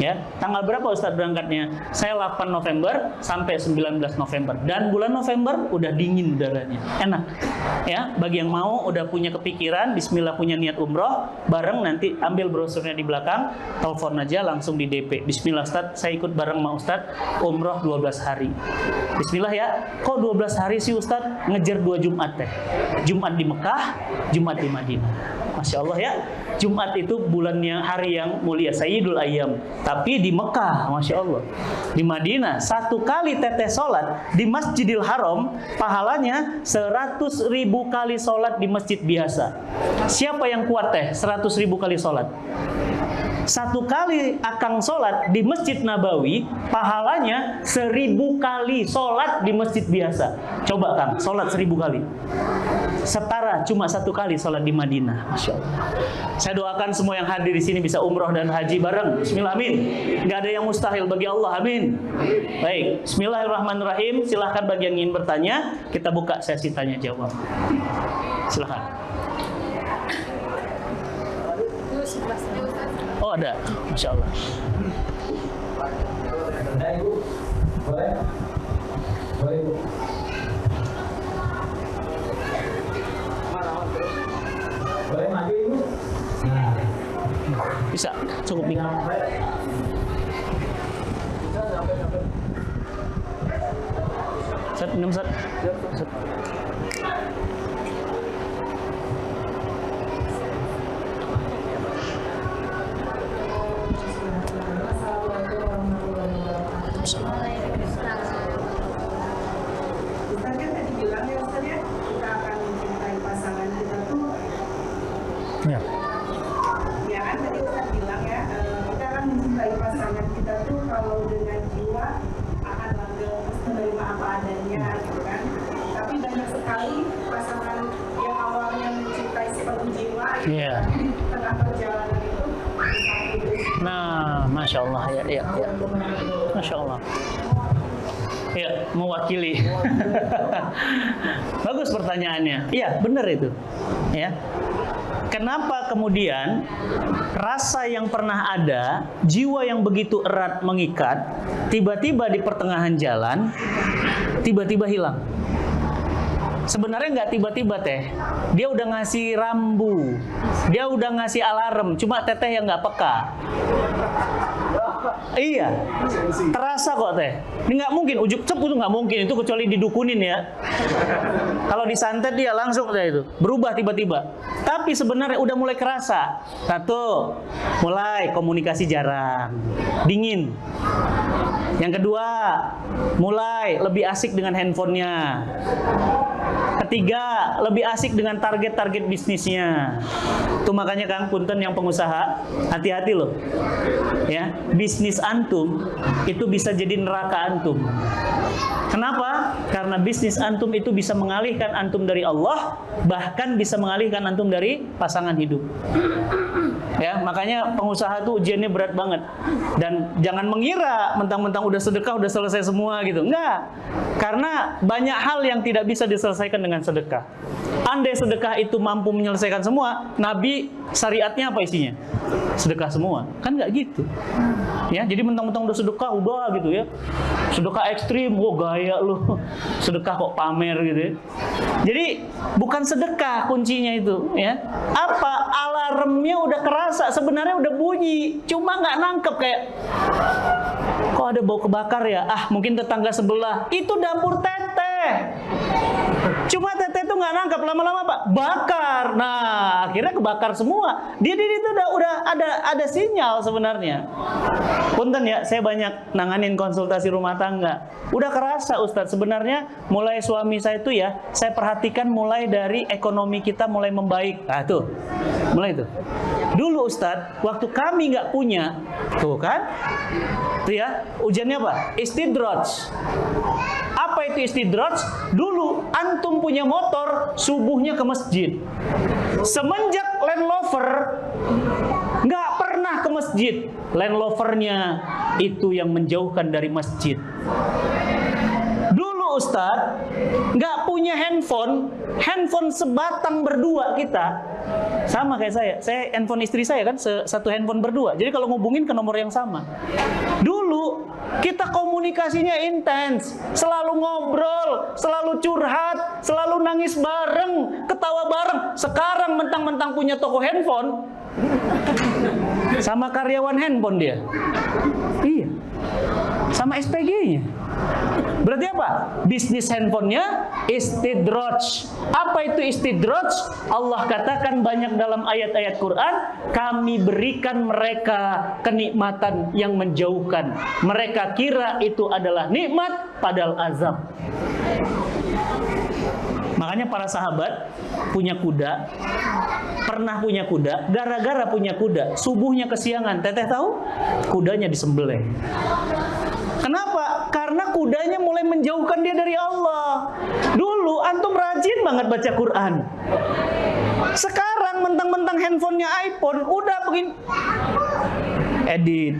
Ya, tanggal berapa Ustadz berangkatnya? Saya 8 November sampai 19 November. Dan bulan November udah dingin udaranya. Enak. Ya, bagi yang mau udah punya kepikiran, bismillah punya niat umroh, bareng nanti ambil brosurnya di belakang, telepon aja langsung di DP. Bismillah Ustadz, saya ikut bareng sama Ustadz umroh 12 hari. Bismillah ya. Kok 12 hari sih Ustadz? Ngejar 2 Jumat teh. Jumat di Mekah, Jumat di Madinah. Masya Allah ya. Jumat itu bulannya hari yang mulia, Sayyidul Ayyam. Tapi di Mekah, Masya Allah. Di Madinah, 1 kali teteh sholat di Masjidil Haram, pahalanya 100.000 kali sholat di masjid biasa. Siapa yang kuat teh 100.000 kali sholat? 1 kali Akang sholat di Masjid Nabawi, pahalanya 1.000 kali sholat di masjid biasa. Coba Kang, sholat 1.000 kali. Setara cuma 1 kali sholat di Madinah. Masya Allah. Saya doakan semua yang hadir di sini bisa umroh dan haji bareng. Bismillah, amin. Gak ada yang mustahil bagi Allah, amin. Baik, bismillahirrahmanirrahim. Silahkan bagi yang ingin bertanya, kita buka sesi tanya jawab. Silahkan. Oh ada, Masya Allah. Boleh? Boleh Bu. Boleh maju Ibu? Nah. Bisa, cukup nih. Set, minum set. Set. apalagi pasangan yang awalnya mencintai sepenuh jiwa Iya. di tengah perjalanan itu Nah, masya Allah ya. Masya Allah. Ya, mewakili. Bagus pertanyaannya. Iya, benar itu. Ya. Kenapa kemudian rasa yang pernah ada, jiwa yang begitu erat mengikat, tiba-tiba di pertengahan jalan, tiba-tiba hilang? Sebenarnya nggak tiba-tiba teh, dia udah ngasih rambu, dia udah ngasih alarm, cuma teteh yang nggak peka. Iya, terasa kok teh. Ini nggak mungkin, ujuk cep itu nggak mungkin, itu kecuali didukunin ya. Kalau disantet dia langsung teh itu berubah tiba-tiba. Tapi sebenarnya udah mulai kerasa. Satu, mulai komunikasi jarang, dingin. Yang kedua, mulai lebih asik dengan handphonenya. Ketiga, lebih asik dengan target-target bisnisnya. Itu makanya Kang Punten yang pengusaha, hati-hati loh. Ya, bisnis antum itu bisa jadi neraka antum. Kenapa? Karena bisnis antum itu bisa mengalihkan antum dari Allah, bahkan bisa mengalihkan antum dari pasangan hidup. Ya, makanya pengusaha tuh ujiannya berat banget. Dan jangan mengira mentang-mentang udah sedekah udah selesai semua gitu. Enggak. Karena banyak hal yang tidak bisa diselesaikan dengan sedekah. Andai sedekah itu mampu menyelesaikan semua, Nabi syariatnya apa isinya? Sedekah semua. Kan enggak gitu. Ya, jadi mentang-mentang udah sedekah udah gitu ya. Sedekah ekstrim, wah gaya lu. Sedekah kok pamer gitu ya. Jadi bukan sedekah kuncinya itu ya. Apa? Alarmnya udah kerasa, sebenarnya udah bunyi, cuma nggak nangkep kayak kok ada bau kebakar ya? Ah, mungkin tetangga sebelah. Itu dapur teteh. Cuma teteh tuh nggak nangkep, lama-lama Pak bakar. Nah, akhirnya kebakar semua. Dia itu udah ada sinyal sebenarnya. Punten ya, saya banyak nanganin konsultasi rumah tangga. Udah kerasa Ustadz, sebenarnya mulai suami saya itu ya, saya perhatikan mulai dari ekonomi kita mulai membaik. Nah tuh, mulai tuh. Dulu Ustadz, waktu kami nggak punya, tuh kan, tuh ya, ujiannya apa? Istidraj. Apa itu istidraj? Dulu antum punya motor, subuhnya ke masjid. Semenjak Land Rover nggak pernah ke masjid. Land Rovernya itu yang menjauhkan dari masjid. Dulu Ustadz nggak punya handphone sebatang berdua kita. Sama kayak saya handphone istri saya kan satu handphone berdua. Jadi kalau ngubungin ke nomor yang sama. Dulu kita komunikasinya intens, selalu ngobrol, selalu curhat, selalu nangis bareng, ketawa bareng. Sekarang mentang-mentang punya toko handphone, sama karyawan handphone dia. Iya. Sama SPG-nya. Berarti apa? Bisnis handphonenya istidraj. Apa itu istidraj? Allah katakan banyak dalam ayat-ayat Quran, kami berikan mereka kenikmatan yang menjauhkan. Mereka kira itu adalah nikmat, padahal azab. Makanya para sahabat punya kuda, pernah punya kuda, gara-gara punya kuda, subuhnya kesiangan, teteh tahu? Kudanya disembelih. Kenapa? Karena kudanya mulai menjauhkan dia dari Allah. Dulu antum rajin banget baca Quran. Sekarang mentang-mentang handphonenya iPhone, udah begini. Edit.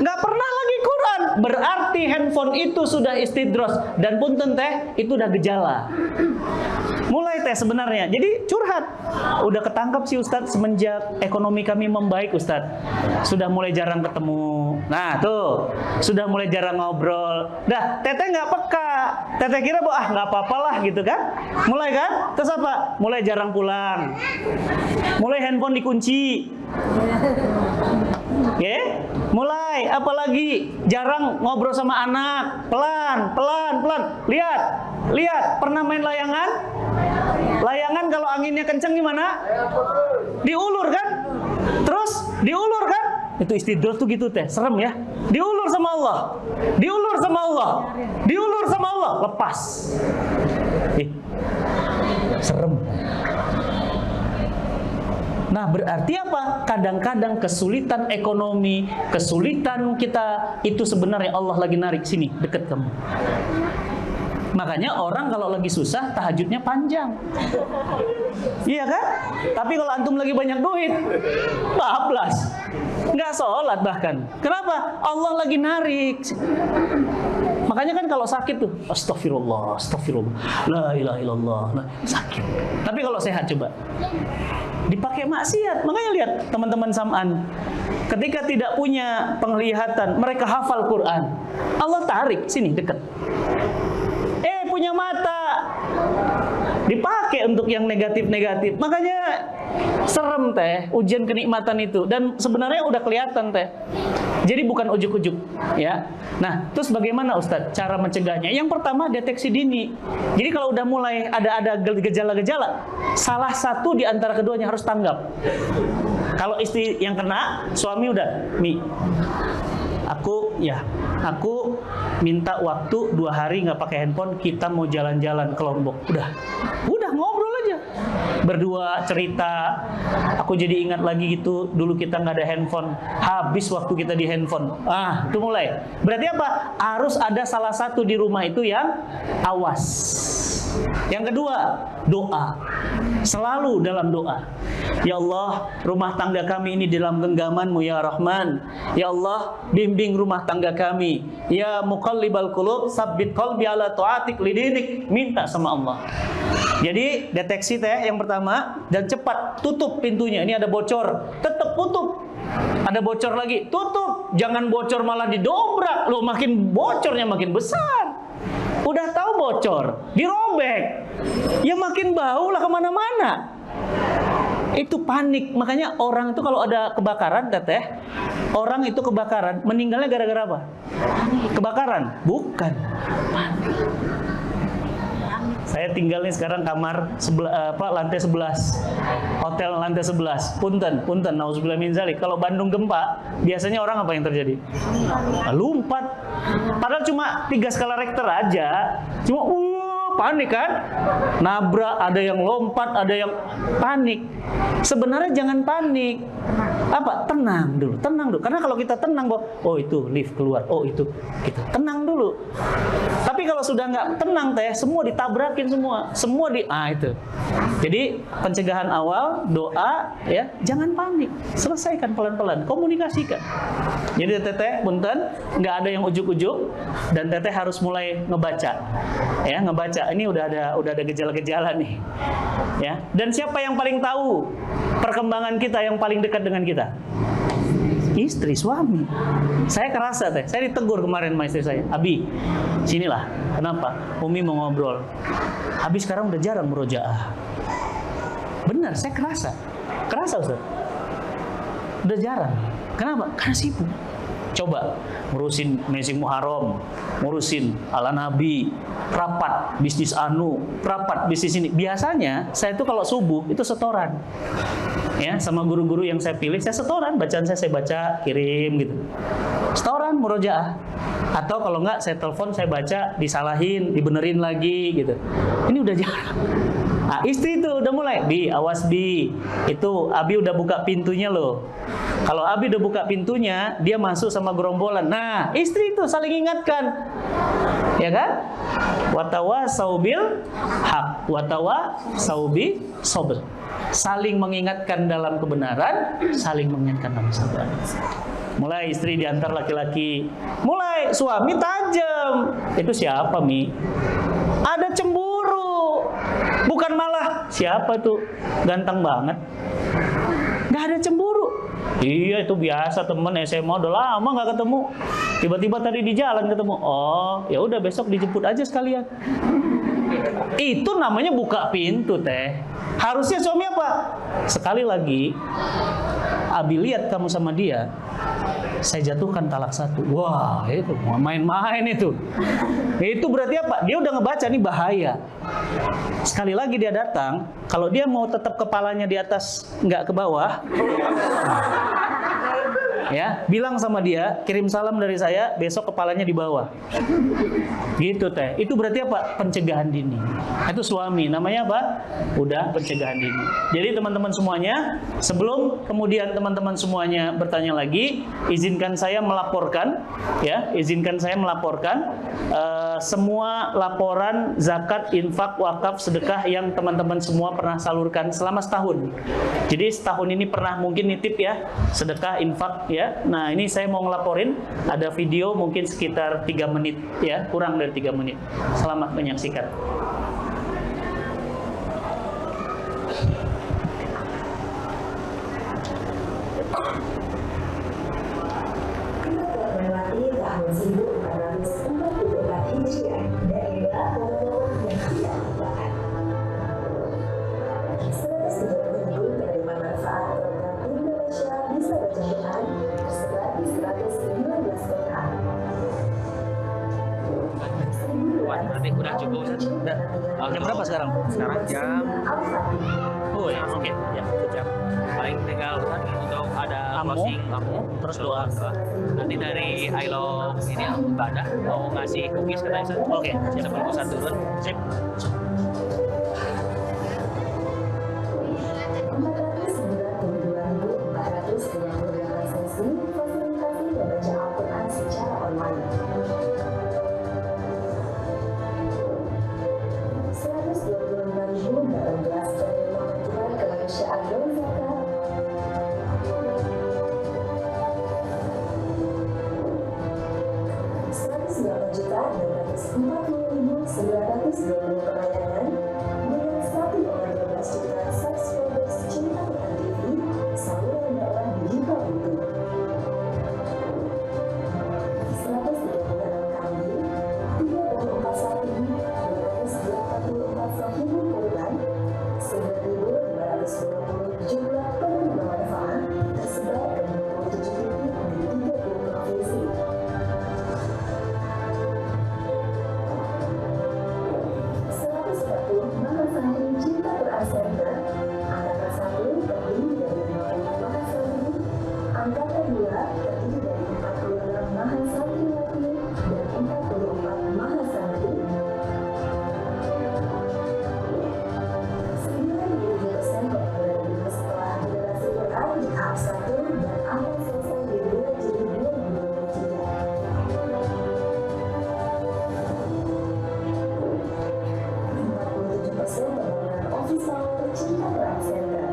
Nggak pernah lagi Quran. Berarti handphone itu sudah istidraj. Dan punten teh, itu udah gejala. Mulai teh sebenarnya. Jadi curhat. Udah ketangkap sih Ustadz semenjak ekonomi kami membaik Ustadz. Sudah mulai jarang ketemu. Nah tuh, sudah mulai jarang ngobrol. Dah, teteh nggak peka. Teteh kira bahwa nggak apa-apalah gitu kan. Mulai kan? Terus apa? Mulai jarang pulang. Mulai handphone dikunci. Ya, mulai apalagi jarang ngobrol sama anak, pelan. Lihat, pernah main layangan? Layangan kalau anginnya kenceng gimana? Diulur kan? Terus diulur kan? Itu istidraj tuh gitu teh, serem ya. Diulur sama Allah, lepas. Serem. Nah, berarti apa? Kadang-kadang kesulitan ekonomi, kesulitan kita itu sebenarnya Allah lagi narik sini, dekat kamu. Makanya orang kalau lagi susah tahajudnya panjang. Iya kan? Tapi kalau antum lagi banyak duit, bablas. Nggak sholat bahkan. Kenapa? Allah lagi narik. Makanya kan kalau sakit tuh, astagfirullah, astagfirullah, la ilaha illallah, nah, sakit. Tapi kalau sehat coba, dipakai maksiat. Makanya lihat teman-teman Sam'an, ketika tidak punya penglihatan, mereka hafal Quran. Allah tarik, sini dekat. Punya mata, dipakai untuk yang negatif-negatif. Makanya serem teh ujian kenikmatan itu, dan sebenarnya udah kelihatan teh. Jadi bukan ujuk-ujuk ya. Nah, terus bagaimana Ustadz cara mencegahnya? Yang pertama deteksi dini. Jadi kalau udah mulai ada gejala-gejala, salah satu di antara keduanya harus tanggap. Kalau istri yang kena, suami udah, aku minta waktu 2 hari nggak pakai handphone, kita mau jalan-jalan ke Lombok. Udah ngobrol aja, berdua cerita. Aku jadi ingat lagi gitu, dulu kita nggak ada handphone, habis waktu kita di handphone. Itu mulai. Berarti apa? Harus ada salah satu di rumah itu yang awas. Yang kedua, doa. Selalu dalam doa. Ya Allah, rumah tangga kami ini dalam genggaman-Mu ya Rahman. Ya Allah, bimbing rumah tangga kami. Ya Muqallibal Qulub, sabbit qalbi ala ta'atik lidinik. Minta sama Allah. Jadi deteksi teh yang pertama, dan cepat tutup pintunya. Ini ada bocor, tetap tutup. Ada bocor lagi, tutup. Jangan bocor malah didobrak. Loh, makin bocornya makin besar. Udah tahu bocor, dirobek, ya makin bau lah kemana-mana. Itu panik. Makanya orang itu kalau ada kebakaran, teteh, orang itu kebakaran meninggalnya gara-gara apa? Kebakaran? Bukan, panik. Saya tinggal nih sekarang kamar lantai 11, hotel lantai 11. Punten, nauzubillah min zalik. Kalau Bandung gempa, biasanya orang apa yang terjadi? Lompat. Padahal cuma 3 skala Richter aja, cuma panik kan? Nabrak, ada yang lompat, ada yang panik. Sebenarnya jangan panik. Apa? Tenang dulu. Karena kalau kita tenang, oh itu lift keluar, oh itu kita tenang dulu. Tapi kalau sudah nggak tenang teh, semua ditabrakin semua itu. Jadi pencegahan awal, doa, ya, jangan panik. Selesaikan pelan-pelan, komunikasikan. Jadi teteh, punten, nggak ada yang ujuk-ujuk, dan teteh harus mulai ngebaca. Ya, ngebaca. Ini udah ada gejala-gejala nih. Ya. Dan siapa yang paling tahu perkembangan kita yang paling dekat dengan kita? Istri, suami. Saya kerasa teh, saya ditegur kemarin sama istri saya, Abi, sinilah. Kenapa? Umi mau ngobrol. Abi sekarang udah jarang murojaah. Benar, saya kerasa Ustaz. Udah jarang. Kenapa? Karena sibuk. Coba ngurusin Mesing Muharram, ngurusin ala Nabi, rapat bisnis rapat bisnis ini. Biasanya saya tuh kalau subuh itu setoran. Ya, sama guru-guru yang saya pilih, saya setoran, bacaan saya baca, kirim gitu. Setoran murojaah. Atau kalau enggak saya telepon, saya baca, disalahin, dibenerin lagi gitu. Ini udah jarang. Nah, istri itu udah mulai, awas itu Abi udah buka pintunya loh. Kalau Abi udah buka pintunya, dia masuk sama gerombolan. Nah, istri itu saling ingatkan, ya kan? Watawasau bil haq, watawasau bis sabr. Saling mengingatkan dalam kebenaran, saling mengingatkan dalam sabar. Mulai istri diantar laki-laki, mulai suami tajam. Itu siapa, Mi? Ada cemburu. Bukan malah siapa tuh ganteng banget. Gak ada cemburu. Iya, itu biasa, temen SMA udah lama nggak ketemu. Tiba-tiba tadi di jalan ketemu. Oh, ya udah besok dijemput aja sekalian. Itu namanya buka pintu teh. Harusnya suami apa? Sekali lagi, Abi lihat kamu sama dia, saya jatuhkan talak 1. Wah, itu main-main itu. Itu berarti apa? Dia udah ngebaca nih bahaya. Sekali lagi dia datang, kalau dia mau tetap kepalanya di atas, nggak ke bawah, Ya, bilang sama dia, kirim salam dari saya, besok kepalanya di bawah. Gitu teh. Itu berarti apa? Pencegahan dini. Itu suami. Namanya apa? Udah pencegahan dini. Jadi teman-teman semuanya, sebelum kemudian teman-teman semuanya bertanya lagi, izinkan saya melaporkan, ya, izinkan saya melaporkan semua laporan zakat, infak, wakaf, sedekah yang teman-teman semua pernah salurkan selama setahun. Jadi setahun ini pernah mungkin nitip ya, sedekah, infak ya. Nah ini saya mau ngelaporin, ada video mungkin sekitar 3 menit ya, kurang dari 3 menit. Selamat menyaksikan. Melewati tahun 1444 Hijriah dan inilah momen-momen yang tidak terlupakan. 130 ribu penerima manfaat program Indonesia Bisa Baca Quran tersebar di 119 kota. Berarti udah cukup. Udah. Jam berapa sekarang? Sekarang jam Oh ya, oke. Ya, jam paling tinggal untuk ada Amu, closing terus doa. Nanti dari Ailo ini ibadah mau ngasih cookies katanya Ustaz. Oke, Sebelum Ustaz turun. sip. 492.428 sesi fasilitasi membaca Al-Quran secara online. 125.018 penerima bantuan kemanusiaan non zakat. 109.640.920 pelayanan dengan 1,12 juta subscribers Cinta Quran TV, saluran dakwah digital itu. 136 kambing, 34 sapi, 284 sahibul kurban, 9.520 jumlah penerima manfaat tersebar ke 27 titik di 30 provinsi. 140 Mahasantri Cinta Quran Center, angkatan 1 terdiri dari 50 mahasantri, angkatan 2 terdiri dari 46 mahasantri laki dan 44 mahasantri. 97% pengumpulan ilmu setelah generasi Quran di tahap 1 dan akan selesai di bulan Juli 2023. 47% pembangunan office tower Cinta Quran Center.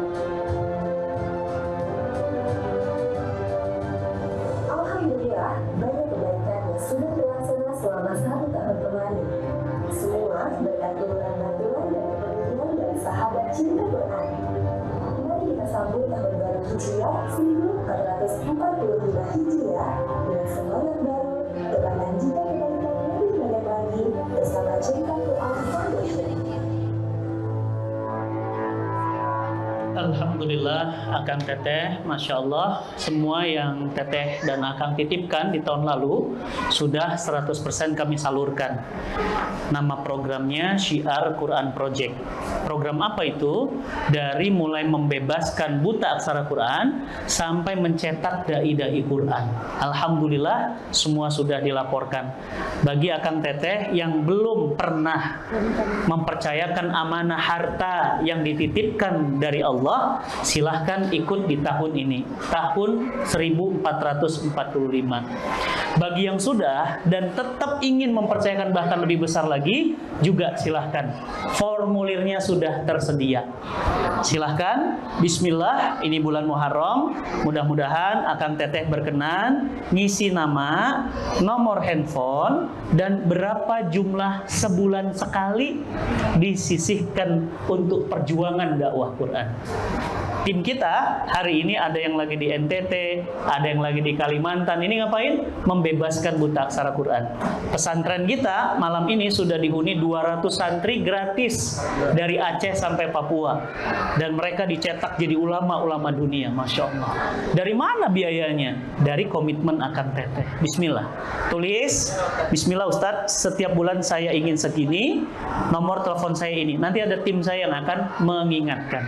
Alhamdulillah, banyak kebaikan yang sudah terlaksana selama 1 tahun kemarin. Semua berkat uluran-uluran dan penelitian dari sahabat Cinta Quran. Mari kita sambut tahun baru Hijriah 1445 Hijriah dengan semangat baru, dengan cita kebaikan lebih banyak lagi bersama Cinta Quran Foundation. Alhamdulillah, Akang Teteh, Masya Allah, semua yang Teteh dan Akang titipkan di tahun lalu sudah 100% kami salurkan. Nama programnya Syiar Quran Project. Program apa itu? Dari mulai membebaskan buta aksara Quran sampai mencetak dai-dai Quran. Alhamdulillah, semua sudah dilaporkan. Bagi Akang Teteh yang belum pernah mempercayakan amanah harta yang dititipkan dari Allah, silahkan ikut di tahun ini, tahun 1445. Bagi yang sudah dan tetap ingin mempercayakan bahkan lebih besar lagi, juga silahkan. Formulirnya sudah tersedia. Silahkan, bismillah, ini bulan Muharram, mudah-mudahan Akang Teteh berkenan ngisi nama, nomor handphone, dan berapa jumlah sebulan sekali disisihkan untuk perjuangan dakwah Quran. Tim kita hari ini ada yang lagi di NTT, ada yang lagi di Kalimantan. Ini ngapain? Membebaskan buta aksara Quran. Pesantren kita malam ini sudah dihuni 200 santri gratis dari Aceh sampai Papua. Dan mereka dicetak jadi ulama-ulama dunia, Masya Allah. Dari mana biayanya? Dari komitmen Akang Teteh. Bismillah. Tulis, bismillah Ustadz, setiap bulan saya ingin segini, nomor telepon saya ini. Nanti ada tim saya yang akan mengingatkan.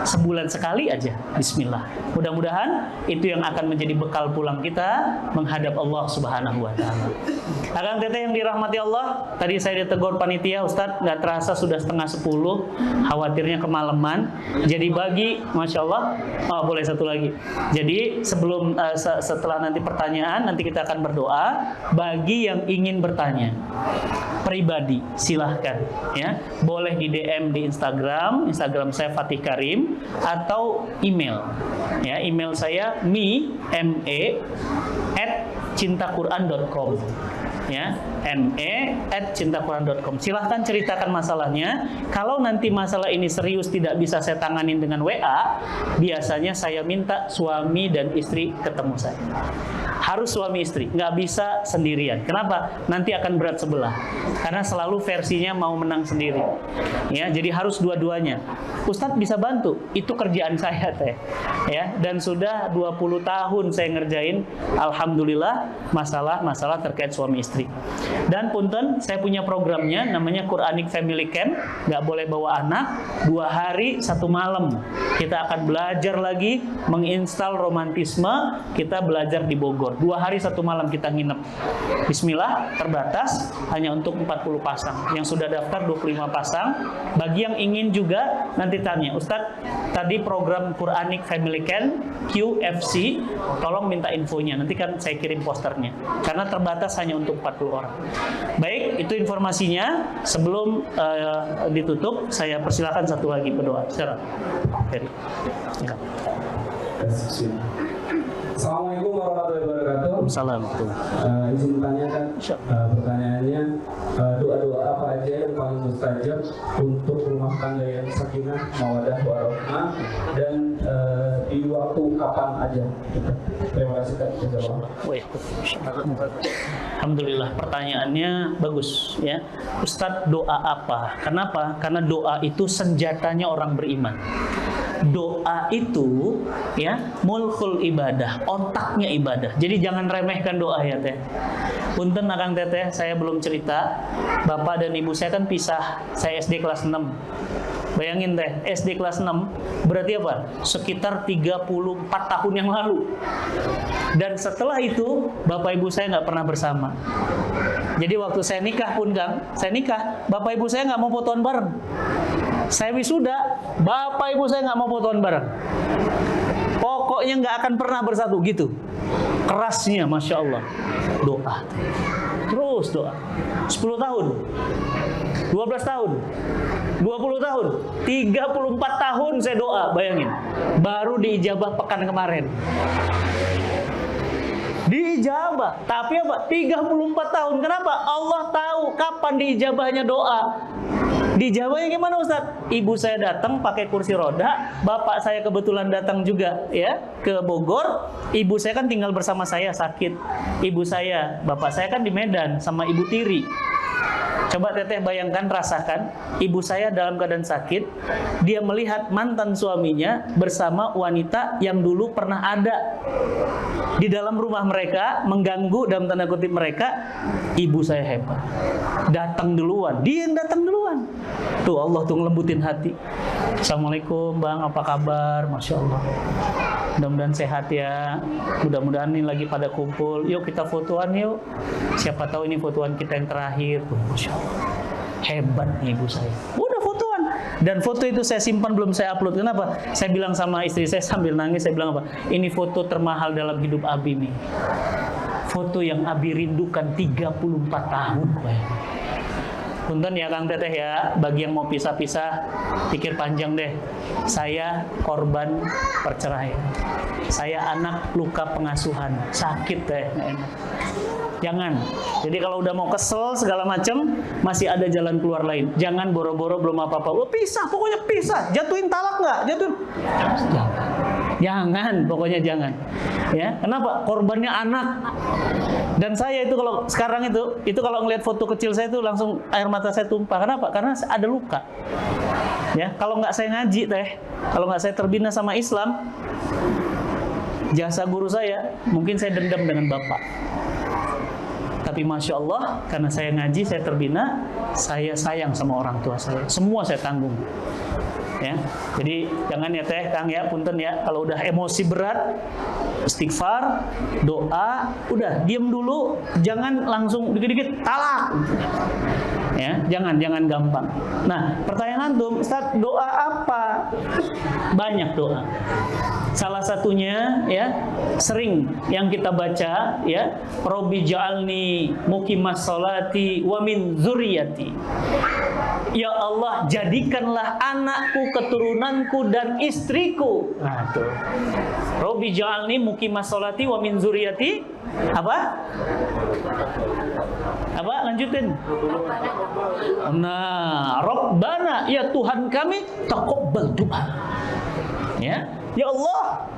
sebulan sekali aja. Bismillah. Mudah-mudahan itu yang akan menjadi bekal pulang kita menghadap Allah Subhanahu wa taala. Akang teteh yang dirahmati Allah, tadi saya ditegur panitia, Ustadz nggak terasa sudah 9:30, khawatirnya kemalaman. Jadi bagi, Masya Allah, boleh satu lagi. Jadi sebelum setelah nanti pertanyaan, nanti kita akan berdoa. Bagi yang ingin bertanya pribadi, silahkan ya, boleh di DM di Instagram saya Fatih Karim, atau email ya, email saya me@cintaquran.com ya, me@cintaquran.com. Silahkan ceritakan masalahnya. Kalau nanti masalah ini serius tidak bisa saya tanganin dengan WA, biasanya saya minta suami dan istri ketemu saya. Harus suami istri, nggak bisa sendirian. Kenapa? Nanti akan berat sebelah. Karena selalu versinya mau menang sendiri. Ya, jadi harus dua-duanya. Ustadz bisa bantu, itu kerjaan saya teh. Ya, dan sudah 20 tahun saya ngerjain, alhamdulillah, masalah terkait suami istri. Dan punten, saya punya programnya namanya Quranic Family Camp. Nggak boleh bawa anak, 2 hari 1 malam. Kita akan belajar lagi menginstal romantisme. Kita belajar di Bogor. 2 hari 1 malam kita nginep. Bismillah, terbatas, hanya untuk 40 pasang. Yang sudah daftar 25 pasang. Bagi yang ingin juga, nanti tanya, Ustadz, tadi program Quranic Family Camp QFC, tolong minta infonya. Nanti kan saya kirim posternya. Karena terbatas hanya untuk 40 orang. Baik, itu informasinya. Sebelum ditutup, saya persilakan satu lagi berdoa. Silakan. Ya. Assalamualaikum warahmatullahi wabarakatuh. Salam. Izin bertanyakan, pertanyaannya, doa-doa apa aja yang paling mustajab untuk rumah tangga yang sakinah, mawaddah, warahmah, dan di waktu kapan aja? Terima kasih Kak. Alhamdulillah, pertanyaannya bagus ya. Ustadz, doa apa? Kenapa? Karena doa itu senjatanya orang beriman. Doa itu ya mulkul ibadah, otaknya ibadah. Jadi jangan remehkan doa ya teh. Punten akang teteh, saya belum cerita. Bapak dan ibu saya kan pisah. Saya SD kelas 6. Bayangin teh, SD kelas 6 berarti apa? Sekitar 34 tahun yang lalu. Dan setelah itu bapak ibu saya nggak pernah bersama. Jadi waktu saya nikah pun Kang, saya nikah, bapak ibu saya nggak mau fotoan bareng. Saya wisuda, bapak ibu saya nggak mau fotoan bareng. Pokoknya nggak akan pernah bersatu gitu. Kerasnya, Masya Allah. Doa. Terus doa. 10 tahun. 12 tahun. 20 tahun. 34 tahun saya doa, bayangin. Baru diijabah pekan kemarin. Diijabah. Tapi apa? 34 tahun. Kenapa? Allah tahu kapan diijabahnya doa. Dijawabnya gimana Ustadz? Ibu saya datang pakai kursi roda, bapak saya kebetulan datang juga ya ke Bogor. Ibu saya kan tinggal bersama saya sakit. Ibu saya, bapak saya kan di Medan sama Ibu Tiri. Coba teteh bayangkan, rasakan, ibu saya dalam keadaan sakit, dia melihat mantan suaminya bersama wanita yang dulu pernah ada di dalam rumah mereka, mengganggu dalam tanda kutip mereka. Ibu saya hebat, datang duluan, dia yang datang duluan. Tuh Allah tuh ngelembutin hati. Assalamualaikum Bang, apa kabar? Masya Allah. Mudah-mudahan sehat ya. Mudah-mudahan ini lagi pada kumpul. Yuk kita fotoan yuk. Siapa tahu ini fotoan kita yang terakhir. Masya Allah. Hebat nih ibu saya. Udah fotoan. Dan foto itu saya simpan, belum saya upload. Kenapa? Saya bilang sama istri saya sambil nangis, saya bilang apa? Ini foto termahal dalam hidup Abi nih. Foto yang Abi rindukan 34 tahun. Punten ya Kang Teteh ya, bagi yang mau pisah-pisah, pikir panjang deh. Saya korban perceraian. Saya anak luka pengasuhan, sakit deh, nggak enak. Jangan. Jadi kalau udah mau kesel segala macam, masih ada jalan keluar lain. Jangan boro-boro belum apa-apa. Oh, pisah, pokoknya pisah. Jatuhin talak nggak? Jatuhin. Jangan, pokoknya jangan. Ya, kenapa? Korbannya anak. Dan saya itu kalau sekarang itu kalau ngelihat foto kecil saya itu langsung air mata saya tumpah. Kenapa? Karena ada luka. Ya, kalau nggak saya ngaji teh, kalau nggak saya terbina sama Islam, jasa guru saya, mungkin saya dendam dengan bapak. Tapi Tapi Masya Allah, karena saya ngaji, saya terbina, saya sayang sama orang tua saya. Semua saya tanggung. Ya, jadi jangan ya teh Kang ya, punten ya, kalau udah emosi berat, istighfar, doa, udah diem dulu, jangan langsung dikit-dikit talak. Ya, jangan gampang. Nah, pertanyaan antum, Ustaz, doa apa? Banyak doa. Salah satunya ya, sering yang kita baca ya, Robbi ja'alni muqimas sholati wa min dzurriyyati. Ya Allah, jadikanlah anakku, keturunanku dan istriku. Nah, tuh. Robbi ja'alni muqimas sholati wa min dzurriyyati. Apa? Lanjutin. Nah, Rabbana, ya Tuhan kami, taqabbal doa. Ya Allah,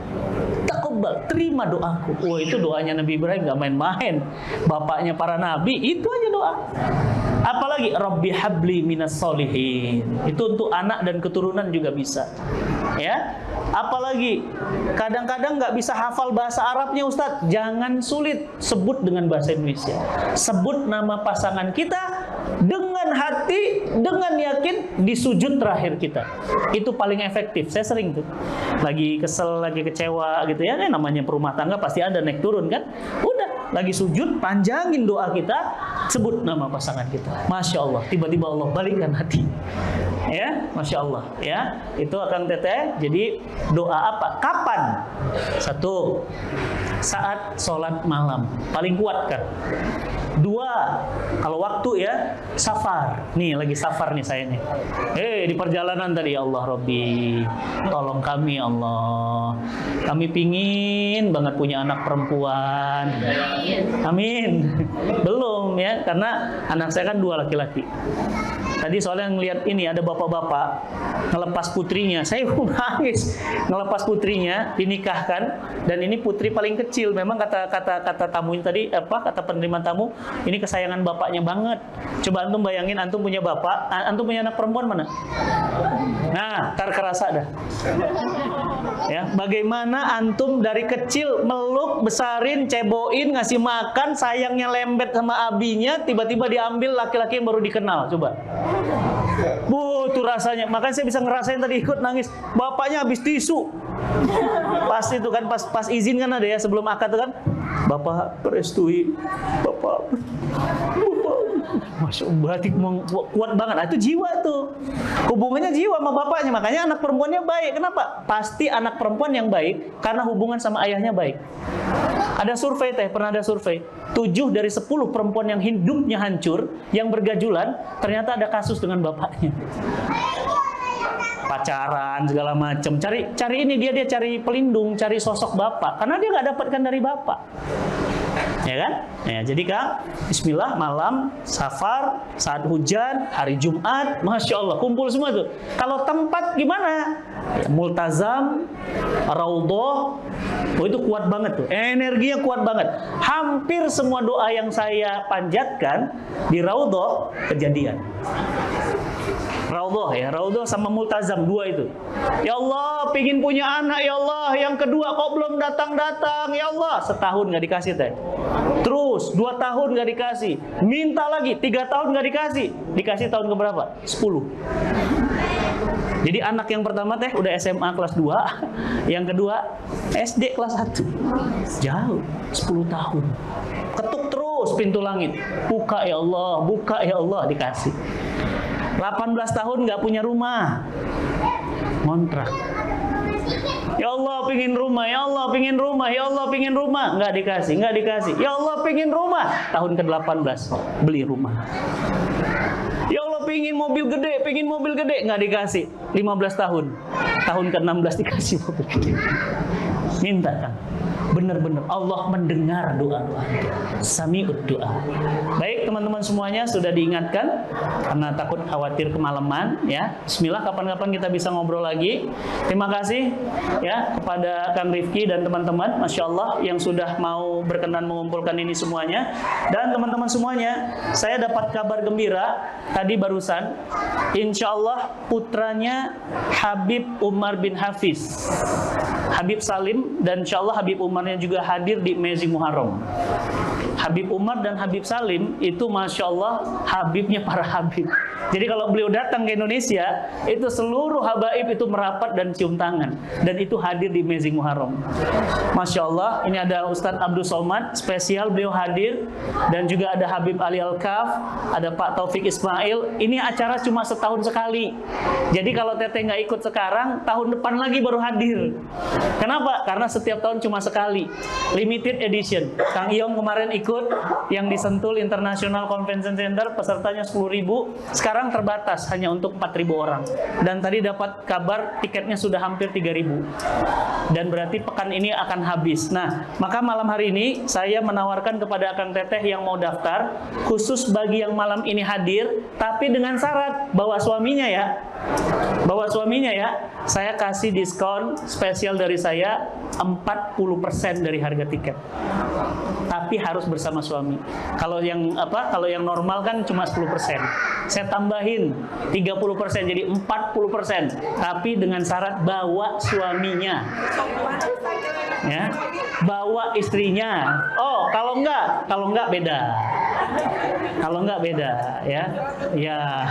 taqabbal, terima doaku. Wah, itu doanya Nabi Ibrahim nggak main-main. Bapaknya para nabi, itu aja doa. Apalagi Rabbi habli minas solihin. Itu untuk anak dan keturunan juga bisa. Ya. Apalagi kadang-kadang nggak bisa hafal bahasa Arabnya, Ustadz. Jangan sulit, sebut dengan bahasa Indonesia. Sebut nama pasangan kita dengan hati, dengan yakin di sujud terakhir kita. Itu paling efektif. Saya sering tuh. Lagi kesel, lagi kecewa gitu ya. Namanya perumah tangga pasti ada naik turun kan. Udah, lagi sujud, panjangin doa kita, sebut nama pasangan kita. Masya Allah, tiba-tiba Allah balikkan hati. Ya, Masya Allah. Ya, itu akan teteh. Jadi doa apa? Kapan? Satu, saat sholat malam. Paling kuat kan? Dua, kalau waktu ya, safar. Nih, lagi safar nih saya nih. Di perjalanan tadi, ya Allah Rabbi, tolong kami ya Allah. Kami pingin banget punya anak perempuan. Amin. Belum ya, karena anak saya kan 2 laki-laki. Tadi soalnya ngelihat ini ada bapak-bapak ngelepas putrinya, saya nangis. Ngelepas putrinya, dinikahkan, dan ini putri paling kecil. Memang kata tamunya tadi kata penerima tamu, ini kesayangan bapaknya banget. Coba antum bayangin, antum punya bapak, antum punya anak perempuan mana? Nah, tar kerasa dah. Ya, bagaimana antum dari kecil meluk, besarin, ceboin, ngasih makan, sayangnya lembet sama abinya, tiba-tiba diambil laki-laki yang baru dikenal. Coba. Tuh rasanya. Makanya saya bisa ngerasain tadi ikut nangis. Bapaknya habis tisu. Pas itu kan, pas izin kan ada ya, sebelum akad itu kan, Bapak perestui, Bapak. Masya Allah, berarti kuat banget. Nah, itu jiwa tuh. Hubungannya jiwa sama bapaknya. Makanya anak perempuannya baik. Kenapa? Pasti anak perempuan yang baik karena hubungan sama ayahnya baik. Ada survei teh, pernah ada survei. 7 dari 10 perempuan yang hidupnya hancur, yang bergajulan, ternyata ada kasus dengan bapaknya. Pacaran segala macam. Cari ini dia cari pelindung, cari sosok bapak karena dia nggak dapatkan dari bapak. Ya kan? Ya, jadi Kang, bismillah, malam, safar, saat hujan, hari Jumat, Masya Allah, kumpul semua tuh. Kalau tempat gimana? Ya, multazam, raudhah, itu kuat banget tuh. Energinya kuat banget. Hampir semua doa yang saya panjatkan di raudhah kejadian. Raudhah ya, raudhah sama multazam, 2 itu. Ya Allah, pingin punya anak ya Allah. Yang kedua kok belum datang-datang ya Allah. Setahun nggak dikasih teh. Terus 2 tahun nggak dikasih. Minta lagi 3 tahun nggak dikasih. Dikasih tahun keberapa? 10. Jadi anak yang pertama teh udah SMA kelas 2, yang kedua SD kelas 1. Jauh, 10 tahun. Ketuk terus pintu langit. Buka ya Allah, dikasih. 18 tahun nggak punya rumah, ngontrak. Ya Allah pingin rumah, ya Allah pingin rumah, ya Allah pingin rumah, nggak dikasih. Ya Allah pingin rumah, tahun ke-18 beli rumah. Ya Allah pingin mobil gede, nggak dikasih. 15 tahun, tahun ke-16 dikasih mobil gede. Minta kan. Benar-benar Allah mendengar doa-doa. Sami'ud doa. Baik teman-teman semuanya, sudah diingatkan karena takut khawatir kemalaman ya. Bismillah, kapan-kapan kita bisa ngobrol lagi. Terima kasih ya kepada Kang Rifki dan teman-teman, Masya Allah, yang sudah mau berkenan mengumpulkan ini semuanya. Dan teman-teman semuanya, saya dapat kabar gembira tadi barusan. Insya Allah putranya Habib Umar bin Hafiz, Habib Salim, dan insya Allah Habib Umarnya juga hadir di Mezi Muharram. Habib Umar dan Habib Salim itu Masya Allah Habibnya para Habib. Jadi kalau beliau datang ke Indonesia, itu seluruh habaib itu merapat dan cium tangan. Dan itu hadir di Amazing Muharram. Masya Allah, ini ada Ustadz Abdul Somad, spesial beliau hadir. Dan juga ada Habib Ali Al-Kaf, ada Pak Taufik Ismail. Ini acara cuma setahun sekali. Jadi kalau Teteh nggak ikut sekarang, tahun depan lagi baru hadir. Kenapa? Karena setiap tahun cuma sekali. Limited edition. Kang Iong kemarin ikut, yang di Sentul International Convention Center, pesertanya 10.000. Sekarang terbatas hanya untuk 4.000 orang. Dan tadi dapat kabar tiketnya sudah hampir 3.000. Dan berarti pekan ini akan habis. Nah, maka malam hari ini saya menawarkan kepada Kang Teteh yang mau daftar, khusus bagi yang malam ini hadir, tapi dengan syarat bawa suaminya ya. Bawa suaminya ya. Saya kasih diskon spesial dari saya 40% dari harga tiket. Tapi harus bersama suami. Kalau yang normal kan cuma 10%. Saya tambahin 30% jadi 40%. Tapi dengan syarat bawa suaminya. Ya. Bawa istrinya. Oh, kalau enggak beda. Kalau enggak beda ya. Ya.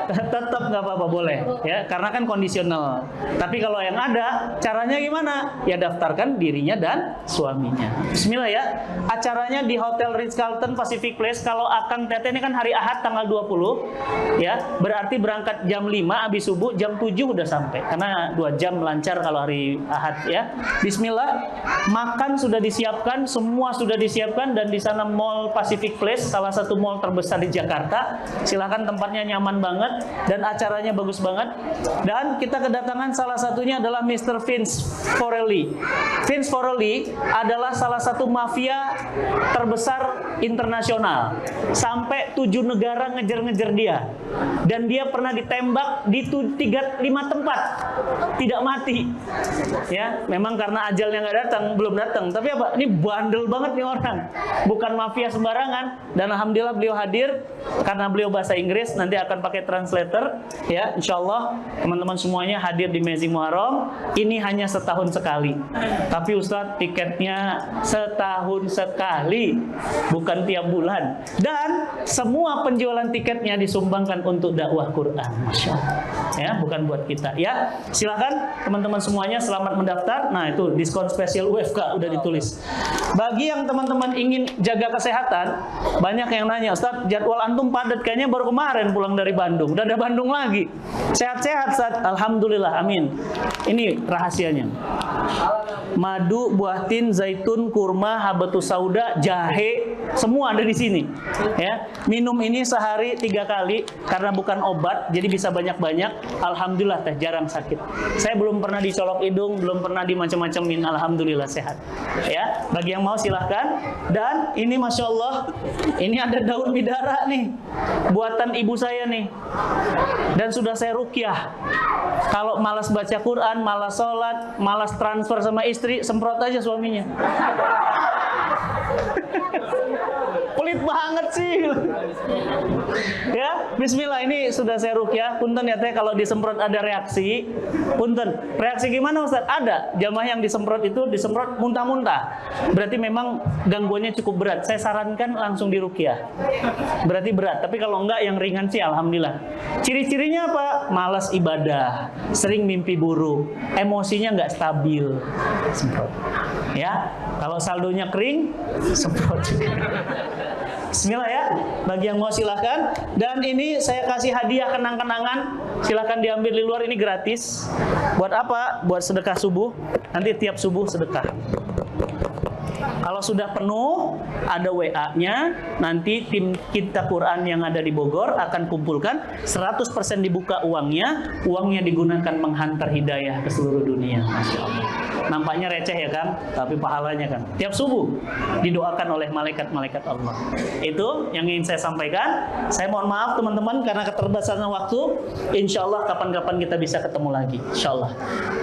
Tetap nggak apa-apa, boleh ya, karena kan kondisional. Tapi kalau yang ada, caranya gimana? Ya daftarkan dirinya dan suaminya. Bismillah ya. Acaranya di Hotel Ritz-Carlton Pacific Place. Kalau Akang Teteh ini kan hari Ahad tanggal 20 ya, berarti berangkat jam 5 habis subuh, jam 7 udah sampai. Karena 2 jam lancar kalau hari Ahad ya. Bismillah. Makan sudah disiapkan, semua sudah disiapkan, dan di sana Mall Pacific Place, salah satu mall terbesar di Jakarta. Silakan, tempatnya nyaman banget. Dan acaranya bagus banget. Dan kita kedatangan salah satunya adalah Mr. Vince Forelli. Vince Forelli adalah salah satu mafia terbesar internasional. Sampai 7 negara ngejar-ngejar dia. Dan dia pernah ditembak di 5 tempat. Tidak mati. Ya, memang karena ajalnya nggak datang, belum datang. Tapi apa? Ini bandel banget nih orang. Bukan mafia sembarangan. Dan alhamdulillah beliau hadir karena beliau bahasa Inggris. Nanti akan pakai translator ya, insyaallah teman-teman semuanya hadir di Amazing Muharram. Ini hanya setahun sekali, tapi Ustadz tiketnya setahun sekali, bukan tiap bulan. Dan semua penjualan tiketnya disumbangkan untuk dakwah Quran, Masya Allah ya, bukan buat kita ya. Silakan teman-teman semuanya, selamat mendaftar. Nah itu diskon spesial UFK udah ditulis. Bagi yang teman-teman ingin jaga kesehatan, banyak yang nanya, Ustadz jadwal antum padat, kayaknya baru kemarin pulang dari Bandung. Udah ada Bandung lagi. Sehat-sehat, Ustaz. Alhamdulillah, amin. Ini rahasianya. Madu, buah tin, zaitun, kurma, habatus sauda, jahe, semua ada di sini. Ya, minum ini sehari 3 kali karena bukan obat, jadi bisa banyak-banyak. Alhamdulillah, teh jarang sakit. Saya belum pernah dicolok hidung, belum pernah dimacam-macamin. Alhamdulillah sehat. Ya, bagi yang mau silahkan. Dan ini Masya Allah, ini ada daun bidara nih, buatan ibu saya nih. Dan sudah saya ruqyah. Kalau malas baca Quran, malas sholat, malas transfer sama istri, semprot aja suaminya. Pelit banget sih. Ya, bismillah, ini sudah saya ruqyah. Punten ya teh kalau disemprot ada reaksi. Punten. Reaksi gimana Ustaz? Ada. Jamaah yang disemprot itu disemprot muntah-muntah. Berarti memang gangguannya cukup berat. Saya sarankan langsung diruqyah. Berarti berat. Tapi kalau enggak yang ringan sih alhamdulillah. Ciri-cirinya apa? Malas ibadah, sering mimpi buruk, emosinya enggak stabil. Semprot. Ya. Kalau saldonya kering, semprot juga. Bismillah ya, bagi yang mau silahkan. Dan ini saya kasih hadiah kenang-kenangan, silahkan diambil di luar, ini gratis. Buat apa? Buat sedekah subuh. Nanti tiap subuh sedekah. Kalau sudah penuh, ada WA-nya, nanti tim Kita Quran yang ada di Bogor akan kumpulkan 100% dibuka uangnya digunakan menghantar hidayah ke seluruh dunia. Masya Allah. Nampaknya receh ya kan, tapi pahalanya kan. Tiap subuh didoakan oleh malaikat-malaikat Allah. Itu yang ingin saya sampaikan. Saya mohon maaf teman-teman karena keterbatasan waktu. Insya Allah kapan-kapan kita bisa ketemu lagi. Insya Allah.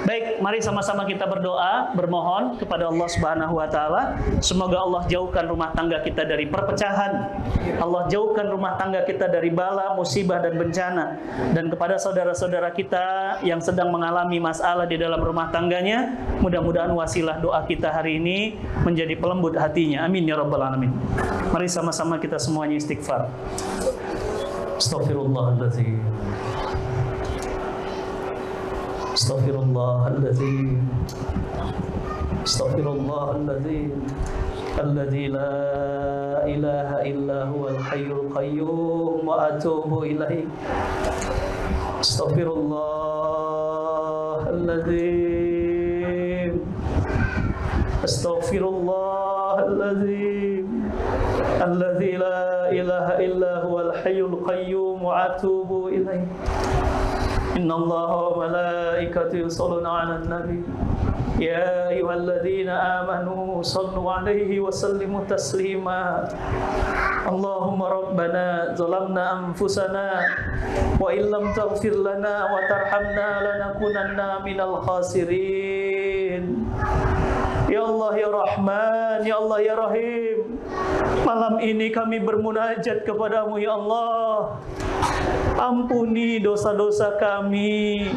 Baik, mari sama-sama kita berdoa, bermohon kepada Allah Subhanahu Wa Taala. Semoga Allah jauhkan rumah tangga kita dari perpecahan. Allah jauhkan rumah tangga kita dari bala, musibah dan bencana. Dan kepada saudara-saudara kita yang sedang mengalami masalah di dalam rumah tangganya, Mudah-mudahan wasilah doa kita hari ini menjadi pelembut hatinya. Amin ya rabbal alamin. Mari sama-sama kita semuanya istighfar. Astaghfirullahaladzim. Astaghfirullahaladzim. Astaghfirullahaladzim. Alladzi la ilaha illa huwal hayyul qayyum wa atubu ilaih. Astaghfirullahaladzim. Astaghfirullahaladzim. Alladzi la ilaha illa huwal hayyul qayyum wa atubu ilaih. Innallaha wa malaikatahu yusholluna 'alan nabi. Ya ayyuhalladzina amanu shallu 'alaihi wa sallimu taslima. Allahumma rabbana zalamna anfusana wa illam taghfir lana wa tarhamna lanakunanna minal khasirin. Ya Allah ya Rahman, ya Allah ya Rahim, malam ini kami bermunajat kepadamu ya Allah. Ampuni dosa-dosa kami,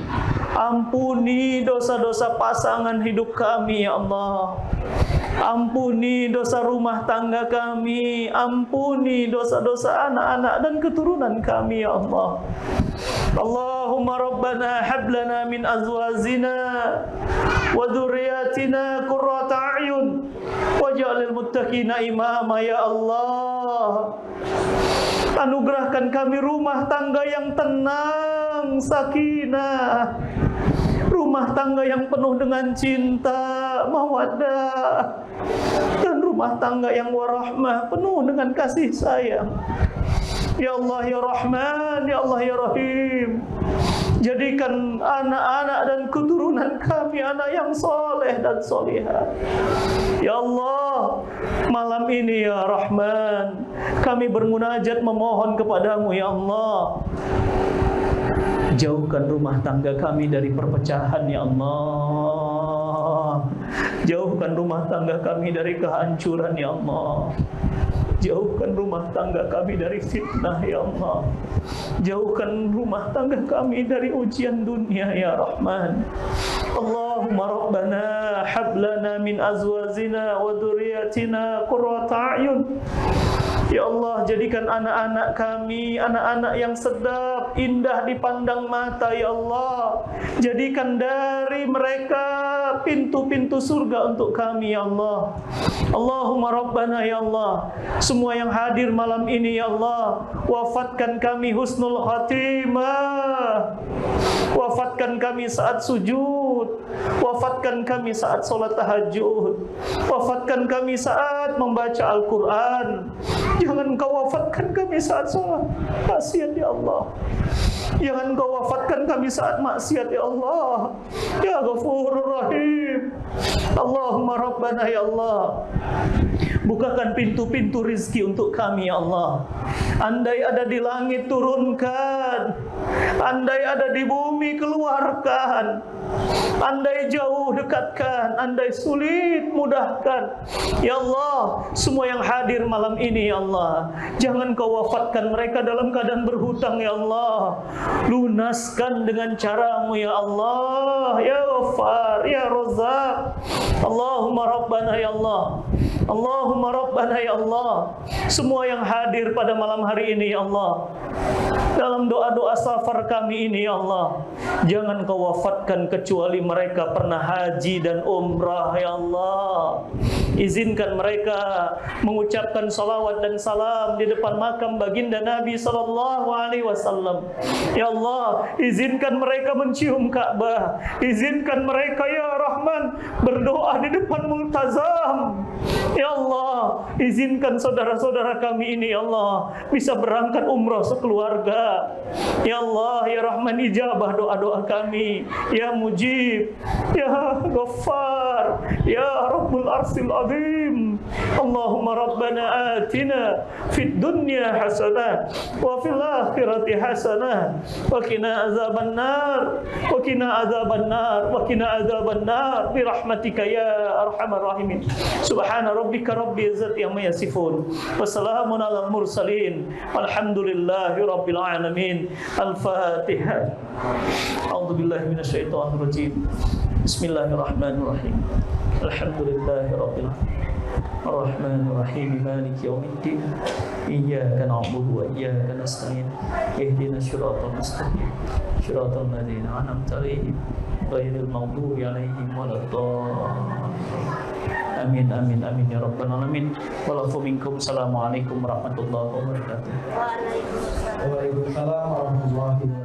ampuni dosa-dosa pasangan hidup kami ya Allah. Ampuni dosa rumah tangga kami, ampuni dosa-dosa anak-anak dan keturunan kami ya Allah. Allahumma rabbana hab lana min azwajina wa dzurriyyatina qurrata a'yun waj'alil muttaqina imama ya Allah. Anugerahkan kami rumah tangga yang tenang, sakinah, rumah tangga yang penuh dengan cinta, mawaddah, dan rumah tangga yang warahmah, penuh dengan kasih sayang. Ya Allah ya Rahman, ya Allah ya Rahim, jadikan anak-anak dan keturunan kami anak yang soleh dan solihah. Ya Allah, malam ini ya Rahman, kami bermunajat memohon kepadamu ya Allah. Jauhkan rumah tangga kami dari perpecahan ya Allah. Jauhkan rumah tangga kami dari kehancuran ya Allah. Jauhkan rumah tangga kami dari fitnah ya Allah. Jauhkan rumah tangga kami dari ujian dunia ya Rahman. Allahumma rabbana hab lana min azwajina wa dzurriyyatina qurrata a'yun. Ya Allah, jadikan anak-anak kami anak-anak yang sedap, indah dipandang mata ya Allah. Jadikan dari mereka pintu-pintu surga untuk kami ya Allah. Allahumma rabbana ya Allah, semua yang hadir malam ini ya Allah, wafatkan kami husnul khatimah. Wafatkan kami saat sujud, wafatkan kami saat sholat tahajud, wafatkan kami saat membaca Al-Quran. Jangan kau wafatkan kami saat sholat maksiat ya Allah. Jangan kau wafatkan kami saat maksiat ya Allah. Ya Ghafurur Rahim. Allahumma rabbana ya Allah, bukakan pintu-pintu rizki untuk kami ya Allah. Andai ada di langit turunkan, andai ada di bumi keluarkan, andai jauh dekatkan, andai sulit mudahkan. Ya Allah, semua yang hadir malam ini ya Allah, jangan kau wafatkan mereka dalam keadaan berhutang ya Allah. Lunaskan dengan caramu ya Allah, ya Ghaffar, ya Razzaq. Allahumma rabbana ya Allah, Allahumma rabbana ya Allah, semua yang hadir pada malam hari ini ya Allah, dalam doa-doa safar kami ini ya Allah, jangan kau wafatkan kecuali mereka pernah haji dan umrah ya Allah. Izinkan mereka mengucapkan salawat dan salam di depan makam baginda Nabi SAW. Ya Allah, izinkan mereka mencium Ka'bah. Izinkan mereka ya Rahman berdoa di depan multazam. Ya Allah, izinkan saudara-saudara kami ini ya Allah bisa berangkat umrah sekeluarga. Ya Allah, ya Rahman, ijabah doa-doa kami. Ya Mujib, ya Ghaffar, ya Rabbul Arsil Azim. Allahumma rabbana atina fid dunya hasanah wa fil akhirati hasanah wa qina azaban nar wa qina azaban nar wa qina azaban nar bi rahmatika ya arhamar rahimin. Subhana rabbika rabbil izzati amma yasifun wa salamun alal mursalin walhamdulillahi rabbil alamin. Al-Fatihah. A'udzu billahi minasyaitonir rajim. Bismillahirrahmanirrahim. Alhamdulillahirabbil alamin. Ar-Rahmanir-Rahim Maliki Yaumiddin. Iyyaka na'budu wa iyyaka nasta'in. Ihdinas siratal mustaqim. Siratal ladzina an'amta 'alaihim ghairil maghdubi 'alaihim waladdallin. Amin amin amin ya rabbal alamin. Walafu minkum. Assalamualaikum warahmatullahi wabarakatuh. Waalaikumsalam warahmatullahi wabarakatuh.